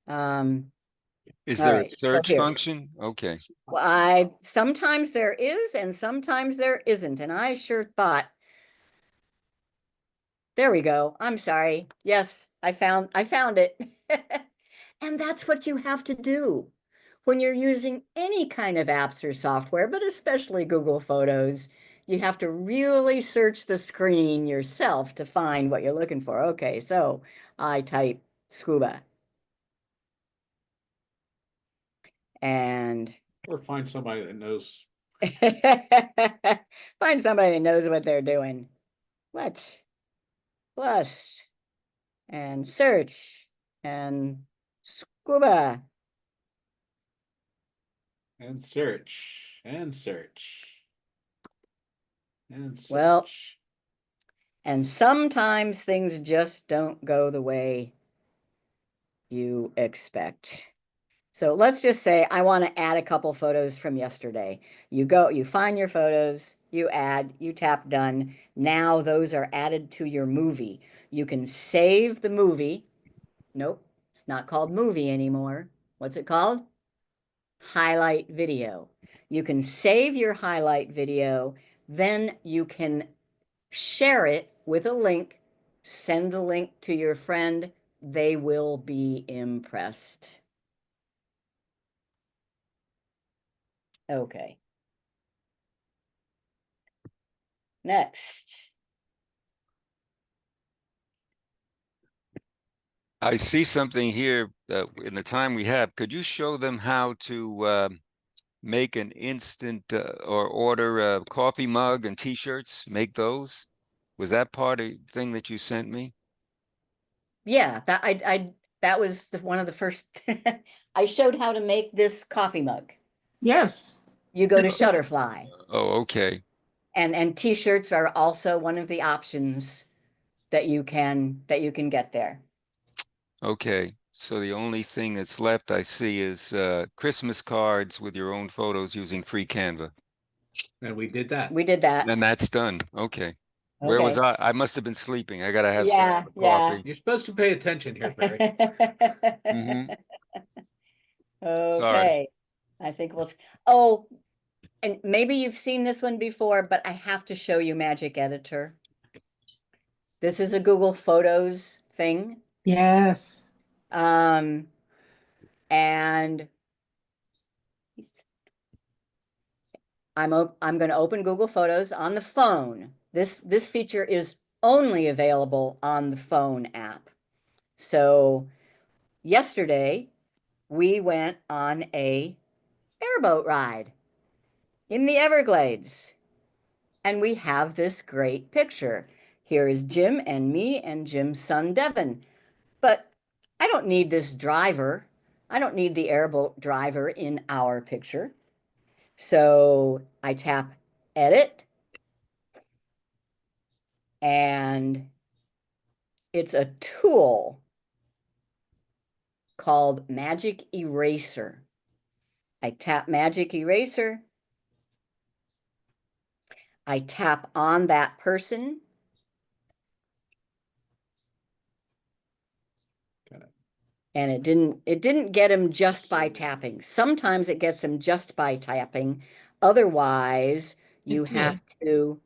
Is All there a right, so search here. function? Okay. Well, sometimes there is and sometimes there isn't. And I sure thought, there we go. I'm sorry. Yes, I found it. And that's what you have to do when you're using any kind of apps or software, but especially Google Photos. You have to really search the screen yourself to find what you're looking for. Okay, so I type scuba. And Or find somebody that knows. find somebody that knows what they're doing. What? Plus, and search, and scuba. And search. And search. And search. Well, and sometimes things just don't go the way you expect. So let's just say I want to add a couple photos from yesterday. You go, you find your photos, you add, you tap done. Now those are added to your movie. You can save the movie. Nope, it's not called movie anymore. What's it called? Highlight video. You can save your highlight video, then you can share it with a link, send the link to your friend. They will be impressed. Okay. Next. I see something here in the time we have. Could you show them how to make an instant or order a coffee mug and t-shirts? Make those? Was that part of the thing that you sent me? Yeah, that was one of the first. I showed how to make this coffee mug. Yes. You go to Shutterfly, Oh, okay. and t-shirts are also one of the options that you can get there. Okay. So the only thing that's left I see is Christmas cards with your own photos using free Canva. And we did that. We did that. And that's done. Okay. Where was Okay. I? I must have been sleeping. I gotta have Yeah, some yeah. coffee. You're supposed to pay attention here, Barry. Hmm. Sorry. Okay. I think oh, and maybe you've seen this one before, but I have to show you Magic Editor. This is a Google Photos thing. Yes. And I'm going to open Google Photos on the phone. This feature is only available on the phone app. So yesterday we went on a airboat ride in the Everglades, and we have this great picture. Here is Jim and me and Jim's son Devin. But I don't need this driver. I don't need the airboat driver in our picture. So I tap edit, and it's a tool called Magic Eraser. I tap Magic Eraser. I tap on that person. And it didn't get him just by tapping. Sometimes it gets him just by tapping. Otherwise, you have to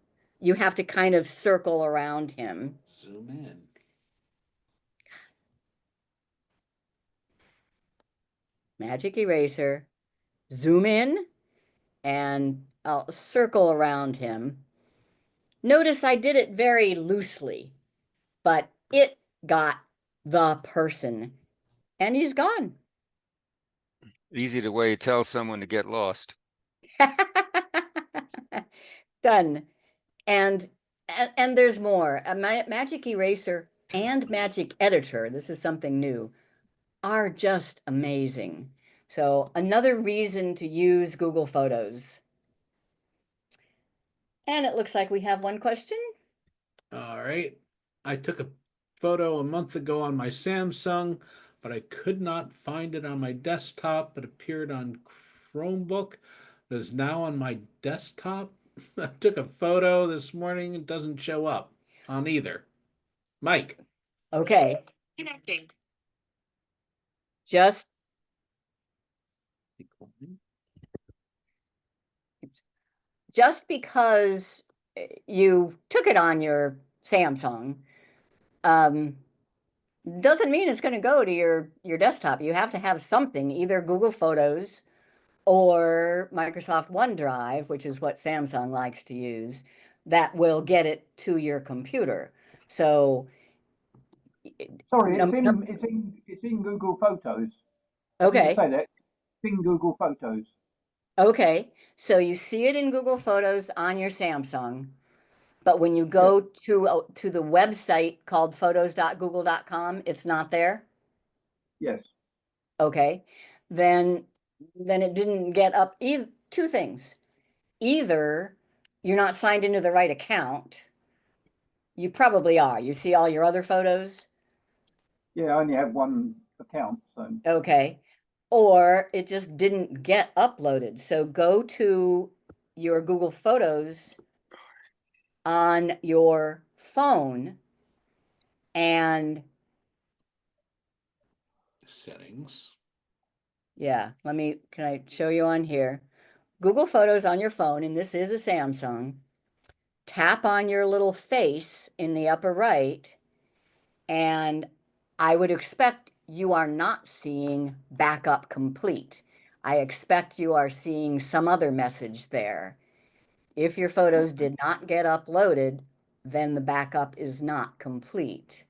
kind of circle around him. Zoom in. Magic eraser, zoom in, and I'll circle around him. Notice I did it very loosely, but it got the person, and he's gone. Easy to way to tell someone to get lost. Done. And And there's more. Magic Eraser and Magic Editor, this is something new, are just amazing. So another reason to use Google Photos. And it looks like we have one question. All right. I took a photo a month ago on my Samsung, but I could not find it on my desktop. It appeared on Chromebook. It is now on my desktop. I took a photo this morning. It doesn't show up on either. Mike. Okay. Connecting. Just because you took it on your Samsung, doesn't mean it's going to go to your desktop. You have to have something, either Google Photos or Microsoft OneDrive, which is what Samsung likes to use, that will get it to your computer. So, Sorry, num- num- it's in Google Photos. I didn't okay, say that. It's in Google Photos. okay. So you see it in Google Photos on your Samsung, but when you Yeah. go to the website called photos.google.com, it's not there. Yes. Okay, then it didn't get up. Either two things: either you're not signed into the right account. You probably are. You see all your other photos. Yeah, I only have one account, so Okay, or it just didn't get uploaded. So go to your Google Photos on your phone and Settings. yeah, can I show you on here? Google Photos on your phone, and this is a Samsung. Tap on your little face in the upper right, and I would expect you are not seeing backup complete. I expect you are seeing some other message there. If your photos did not get uploaded, then the backup is not complete.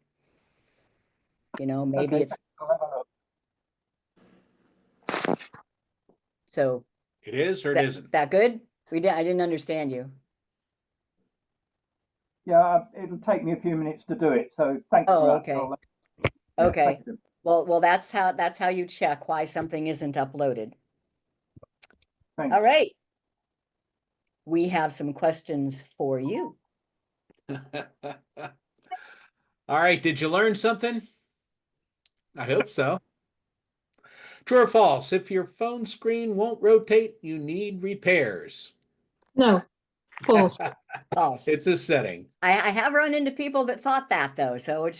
You know, maybe okay. it's I'll have a look. so. It is or Is it that, isn't? is that good? I didn't understand you. Yeah, it'll take me a few minutes to do it. So thanks Oh, for that. okay. Yeah, Okay. thank you. Well, that's how you check why something isn't uploaded. Thanks. All right. We have some questions for you. All right. Did you learn something? I hope so. True or false? If your phone screen won't rotate, you need repairs. No. False. False. It's a setting. I have run into people that thought that though, so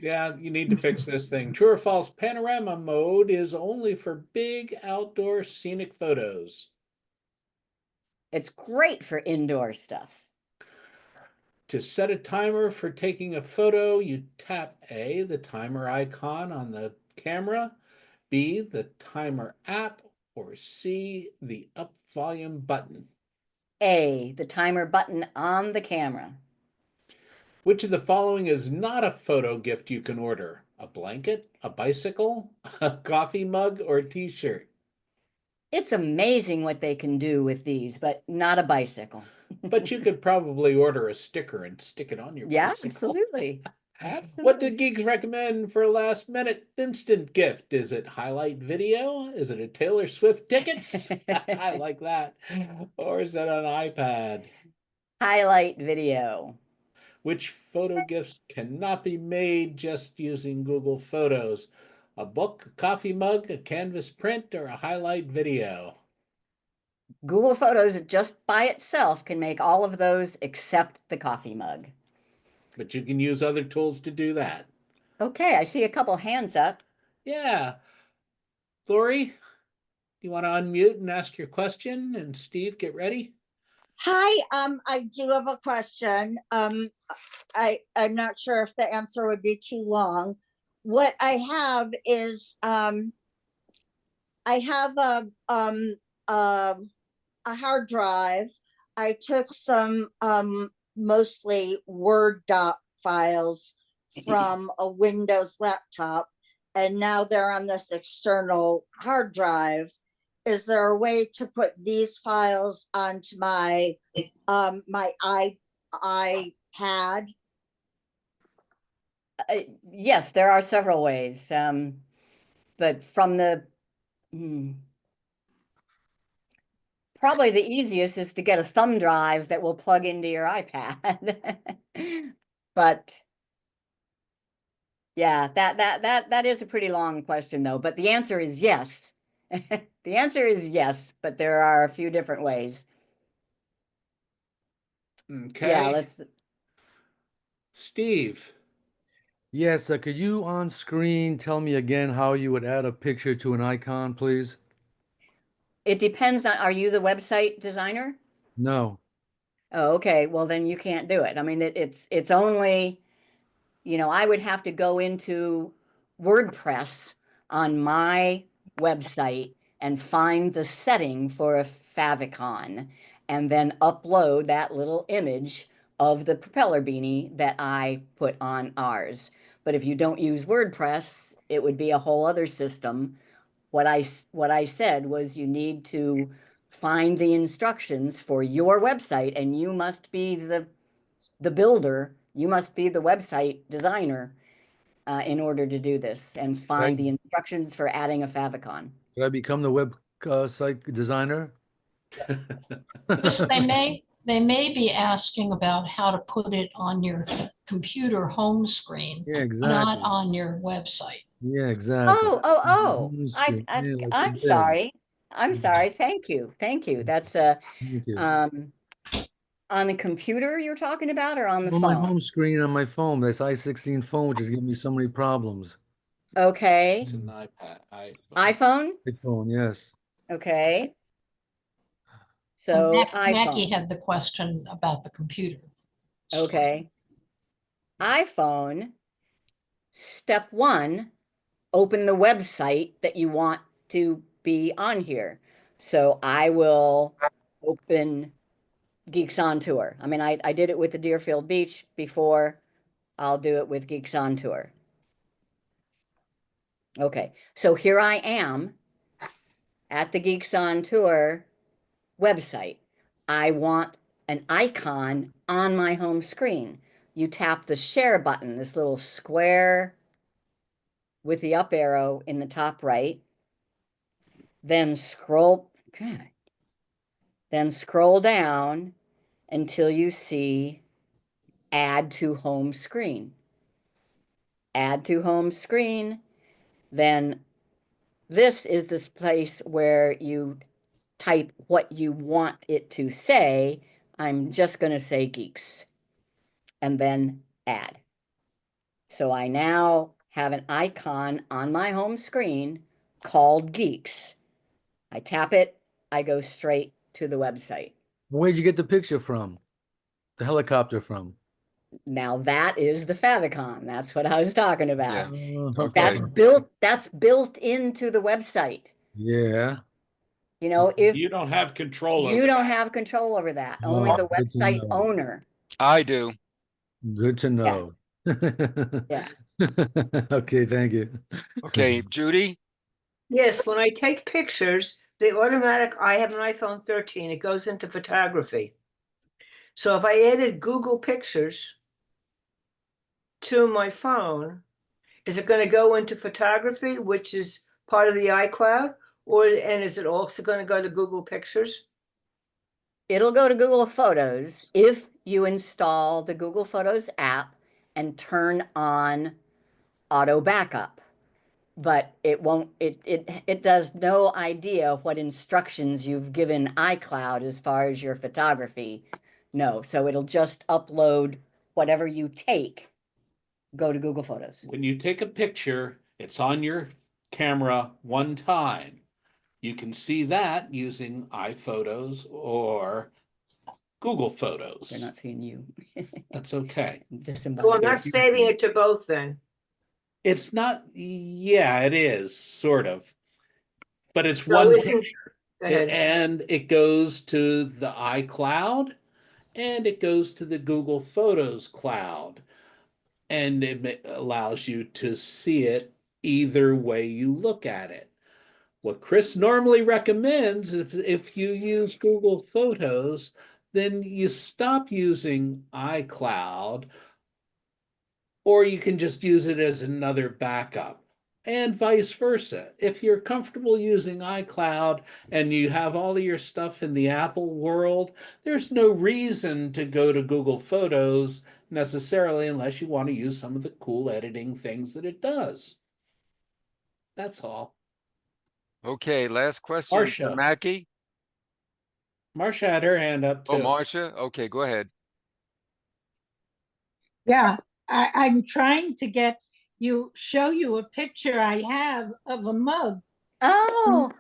Yeah, you need to fix this thing. True or false? Panorama mode is only for big outdoor scenic photos. it's great for indoor stuff. To set a timer for taking a photo, you tap A, the timer icon on the camera, B, the timer app, or C, the up volume button. A, the timer button on the camera. Which of the following is not a photo gift you can order? A blanket, a bicycle, a coffee mug, or a t-shirt? It's amazing what they can do with these, but not a bicycle. But you could probably order a sticker and stick it on your Yeah, bicycle. absolutely. What do Absolutely. Geeks recommend for a last minute instant gift? Is it highlight video? Is it a Taylor Swift tickets? I like that. Or is it an iPad? Highlight video. Which photo gifts cannot be made just using Google Photos? A book, a coffee mug, a canvas print, or a highlight video? Google Photos just by itself can make all of those except the coffee mug. But you can use other tools to do that. Okay, I see a couple hands up. Yeah. Lori, do you want to unmute and ask your question? And Steve, get ready. Hi, I do have a question. I'm not sure if the answer would be too long. What I have is, I have a hard drive. I took some, mostly Word doc files from a Windows laptop, and now they're on this external hard drive. Is there a way to put these files onto my iPad? Yes, there are several ways. But from the probably the easiest is to get a thumb drive that will plug into your iPad. But yeah, that is a pretty long question though, but the answer is yes. The answer is yes, but there are a few different ways. Okay. Yeah, let's Steve. Yes, could you on screen tell me again how you would add a picture to an icon, please? it depends on, are you the website designer? No. Oh, okay. Well, then you can't do it. I mean, it's only, I would have to go into WordPress on my website and find the setting for a favicon and then upload that little image of the propeller beanie that I put on ours. But if you don't use WordPress, it would be a whole other system. What I said was you need to find the instructions for your website, and you must be the builder, you must be the website designer in order to do this and find the instructions for adding a favicon. Could I become the web site designer? Because they may be asking about how to put it on your computer home screen, Yeah, not exactly. on your website. Yeah, exactly. Oh, Yeah, like I'm you did. sorry. I'm sorry. Thank you. That's Thank you. on the computer you're talking about or on the On my phone? home screen on my phone, this i16 phone, which is giving me so many problems. Okay. It's an iPad. iPhone? iPhone, yes. Okay. So Mackie iPhone. had the question about the computer. Okay. iPhone, step one, open the website that you want to be on here. So I will open Geeks on Tour. I mean, I did it with the Deerfield Beach before. I'll do it with Geeks on Tour. Okay, so here I am at the Geeks on Tour website. I want an icon on my home screen. You tap the share button, this little square with the up arrow in the top right. Then scroll, okay. Then scroll down until you see add to home screen. Add to home screen. Then this is this place where you type what you want it to say. I'm just going to say geeks and then add. So I now have an icon on my home screen called Geeks. I tap it, I go straight to the website. Where'd you get the picture from? The helicopter from? Now that is the favicon. That's what I was talking about. Okay. That's built into the website. Yeah. If You don't have control over you don't that. have control over that, only Oh, the good to website know. owner. I do. Good to know. Yeah. Okay, thank you. Okay, Judy? Yes, when I take pictures, I have an iPhone 13, it goes into photography. So if I added Google Pictures to my phone, is it going to go into photography, which is part of the iCloud? And is it also going to go to Google Pictures? It'll go to Google Photos if you install the Google Photos app and turn on auto backup. But it won't, it does no idea what instructions you've given iCloud as far as your photography. No, so it'll just upload whatever you take, go to Google Photos. When you take a picture, it's on your camera one time. You can see that using iPhotos or Google Photos. They're not seeing you. That's okay. Well, I'm not saving it to both then. It's not, yeah, it is sort of, but it's So one isn't- picture. Go ahead. And it goes to the iCloud and it goes to the Google Photos cloud. And it allows you to see it either way you look at it. What Chris normally recommends is if you use Google Photos, then you stop using iCloud, or you can just use it as another backup, and vice versa. If you're comfortable using iCloud and you have all of your stuff in the Apple world, there's no reason to go to Google Photos necessarily unless you want to use some of the cool editing things that it does. That's all. Okay, last question for Marcia. Mackie. Marcia had her hand up Oh, too. Marcia. Okay, go ahead. Yeah, I'm trying to show you a picture I have of a mug Oh,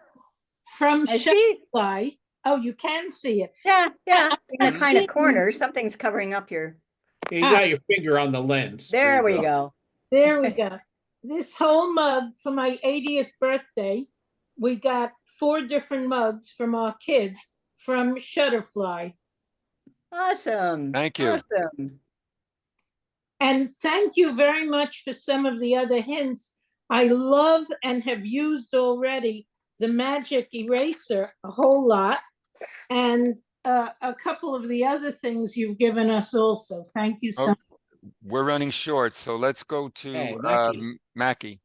from I see. Shopify. Oh, you can see it. Yeah, yeah. In the I'm kind of seeing- corner, something's covering up your. You got your finger on the lens. There you we go. There we go. This whole mug for my 80th birthday, we got 4 different mugs from our kids from Shutterfly. Awesome. Thank you. Awesome. And thank you very much for some of the other hints. I love and have used already the magic eraser a whole lot, and a couple of the other things you've given us also. Thank you so much. We're running short, so let's go to Hey, Mackie. Mackie.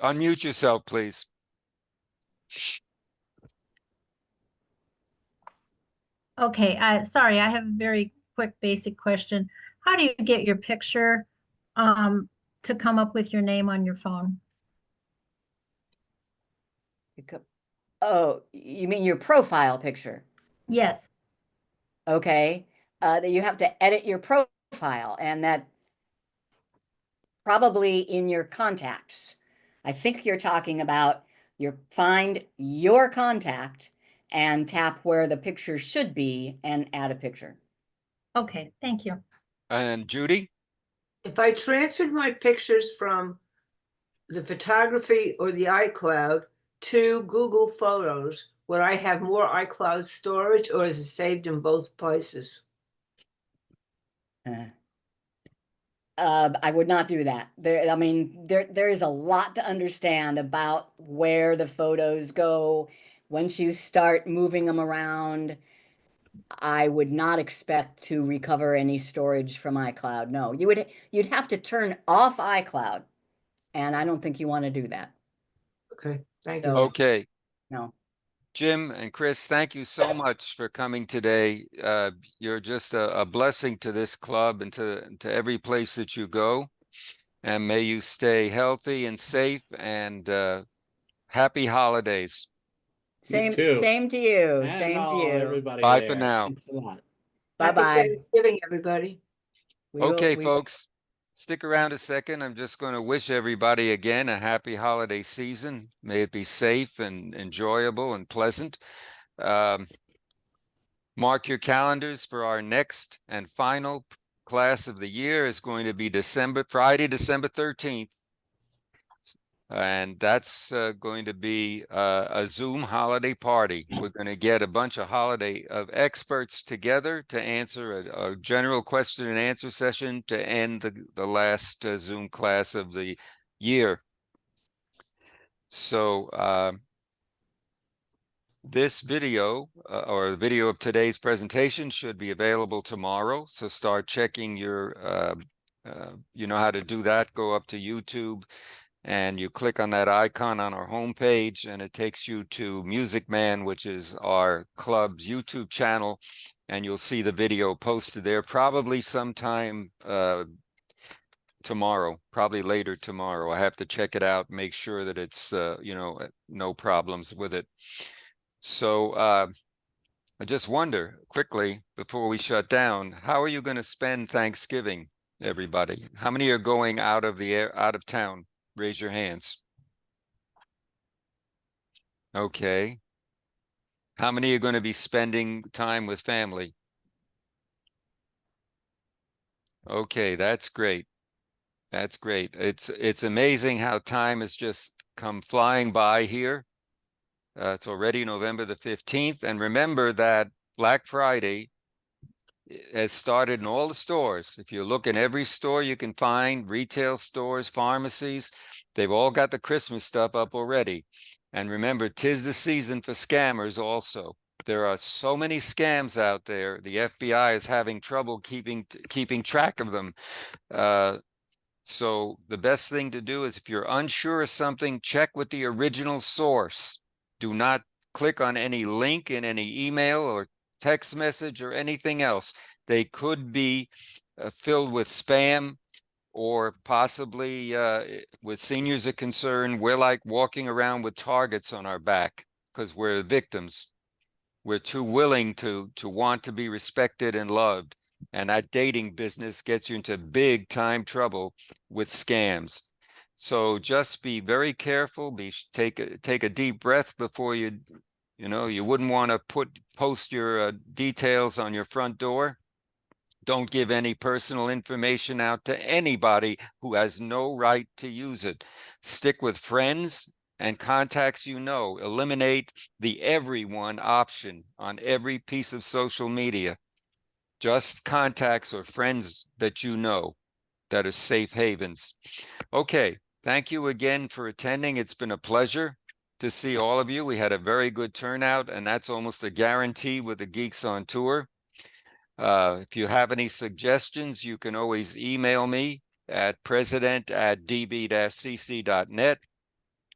Unmute yourself, please. Okay, sorry, I have a very quick basic question. How do you get your picture to come up with your name on your phone? Oh, you mean your profile picture? Yes. Okay. That you have to edit your profile, and that probably in your contacts. I think you're talking about find your contact and tap where the picture should be and add a picture. Okay, thank you. And Judy? If I transferred my pictures from the photography or the iCloud to Google Photos, would I have more iCloud storage, or is it saved in both places? I would not do that. There is a lot to understand about where the photos go. Once you start moving them around, I would not expect to recover any storage from iCloud. No, you'd have to turn off iCloud, and I don't think you want to do that. Okay, thank you. So, Okay. no. Jim and Chris, thank you so much for coming today. You're just a blessing to this club and to every place that you go. And may you stay healthy and safe, and happy holidays. You too. Same to you. And Same to all you. everybody Bye there. for now. Thanks a lot. Happy Bye-bye. Thanksgiving, everybody. Okay, folks, stick around a second. I'm just going to wish everybody again a happy holiday season. May it be safe and enjoyable and pleasant. Mark your calendars for our next and final class of the year is going to be Friday, December 13th. And that's going to be a Zoom holiday party. We're going to get a bunch of experts together to answer a general question and answer session to end the last Zoom class of the year. So this video or the video of today's presentation should be available tomorrow. So start checking your, you know how to do that. Go up to YouTube and you click on that icon on our homepage, and it takes you to Music Man, which is our club's YouTube channel, and you'll see the video posted there probably sometime tomorrow, probably later tomorrow. I have to check it out, make sure that it's, you know, no problems with it. So I just wonder quickly before we shut down, how are you going to spend Thanksgiving, everybody? How many are going out of town? Raise your hands. Okay. How many are going to be spending time with family? Okay, that's great. That's great. It's amazing how time has just come flying by here. It's already November the 15th. And remember that Black Friday has started in all the stores. If you look in every store you can find, retail stores, pharmacies, they've all got the Christmas stuff up already. And remember, 'tis the season for scammers also. There are so many scams out there. The FBI is having trouble keeping track of them. So the best thing to do is, if you're unsure of something, check with the original source. Do not click on any link in any email or text message or anything else. They could be filled with spam, or possibly with seniors are concerned, we're like walking around with targets on our back because we're victims. We're too willing to want to be respected and loved. And that dating business gets you into big time trouble with scams. So just be very careful. Take a deep breath before you wouldn't want to post your details on your front door. Don't give any personal information out to anybody who has no right to use it. Stick with friends and contacts you know. Eliminate the everyone option on every piece of social media. Just contacts or friends that you know that are safe havens. Okay, thank you again for attending. It's been a pleasure to see all of you. We had a very good turnout, and that's almost a guarantee with the Geeks on Tour. If you have any suggestions, you can always email me at president@db-cc.net.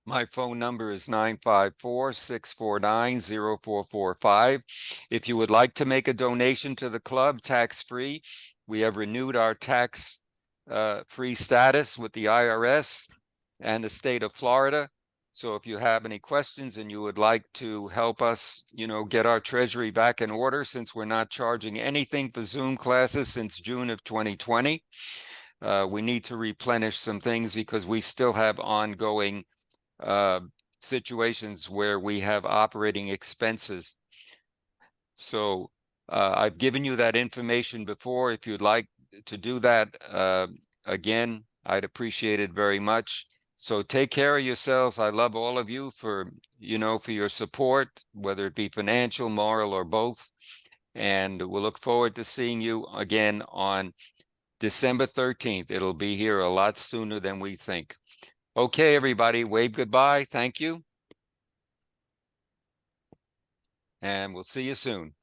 My phone number is 954-649-0445. If you would like to make a donation to the club tax-free, we have renewed our tax-free status with the IRS and the state of Florida. So if you have any questions and you would like to help us, get our treasury back in order, since we're not charging anything for Zoom classes since June of 2020, we need to replenish some things because we still have ongoing situations where we have operating expenses. So I've given you that information before. If you'd like to do that again, I'd appreciate it very much. So take care of yourselves. I love all of you for your support, whether it be financial, moral, or both. And we'll look forward to seeing you again on December 13th. It'll be here a lot sooner than we think. Okay, everybody, wave goodbye. Thank you. And we'll see you soon.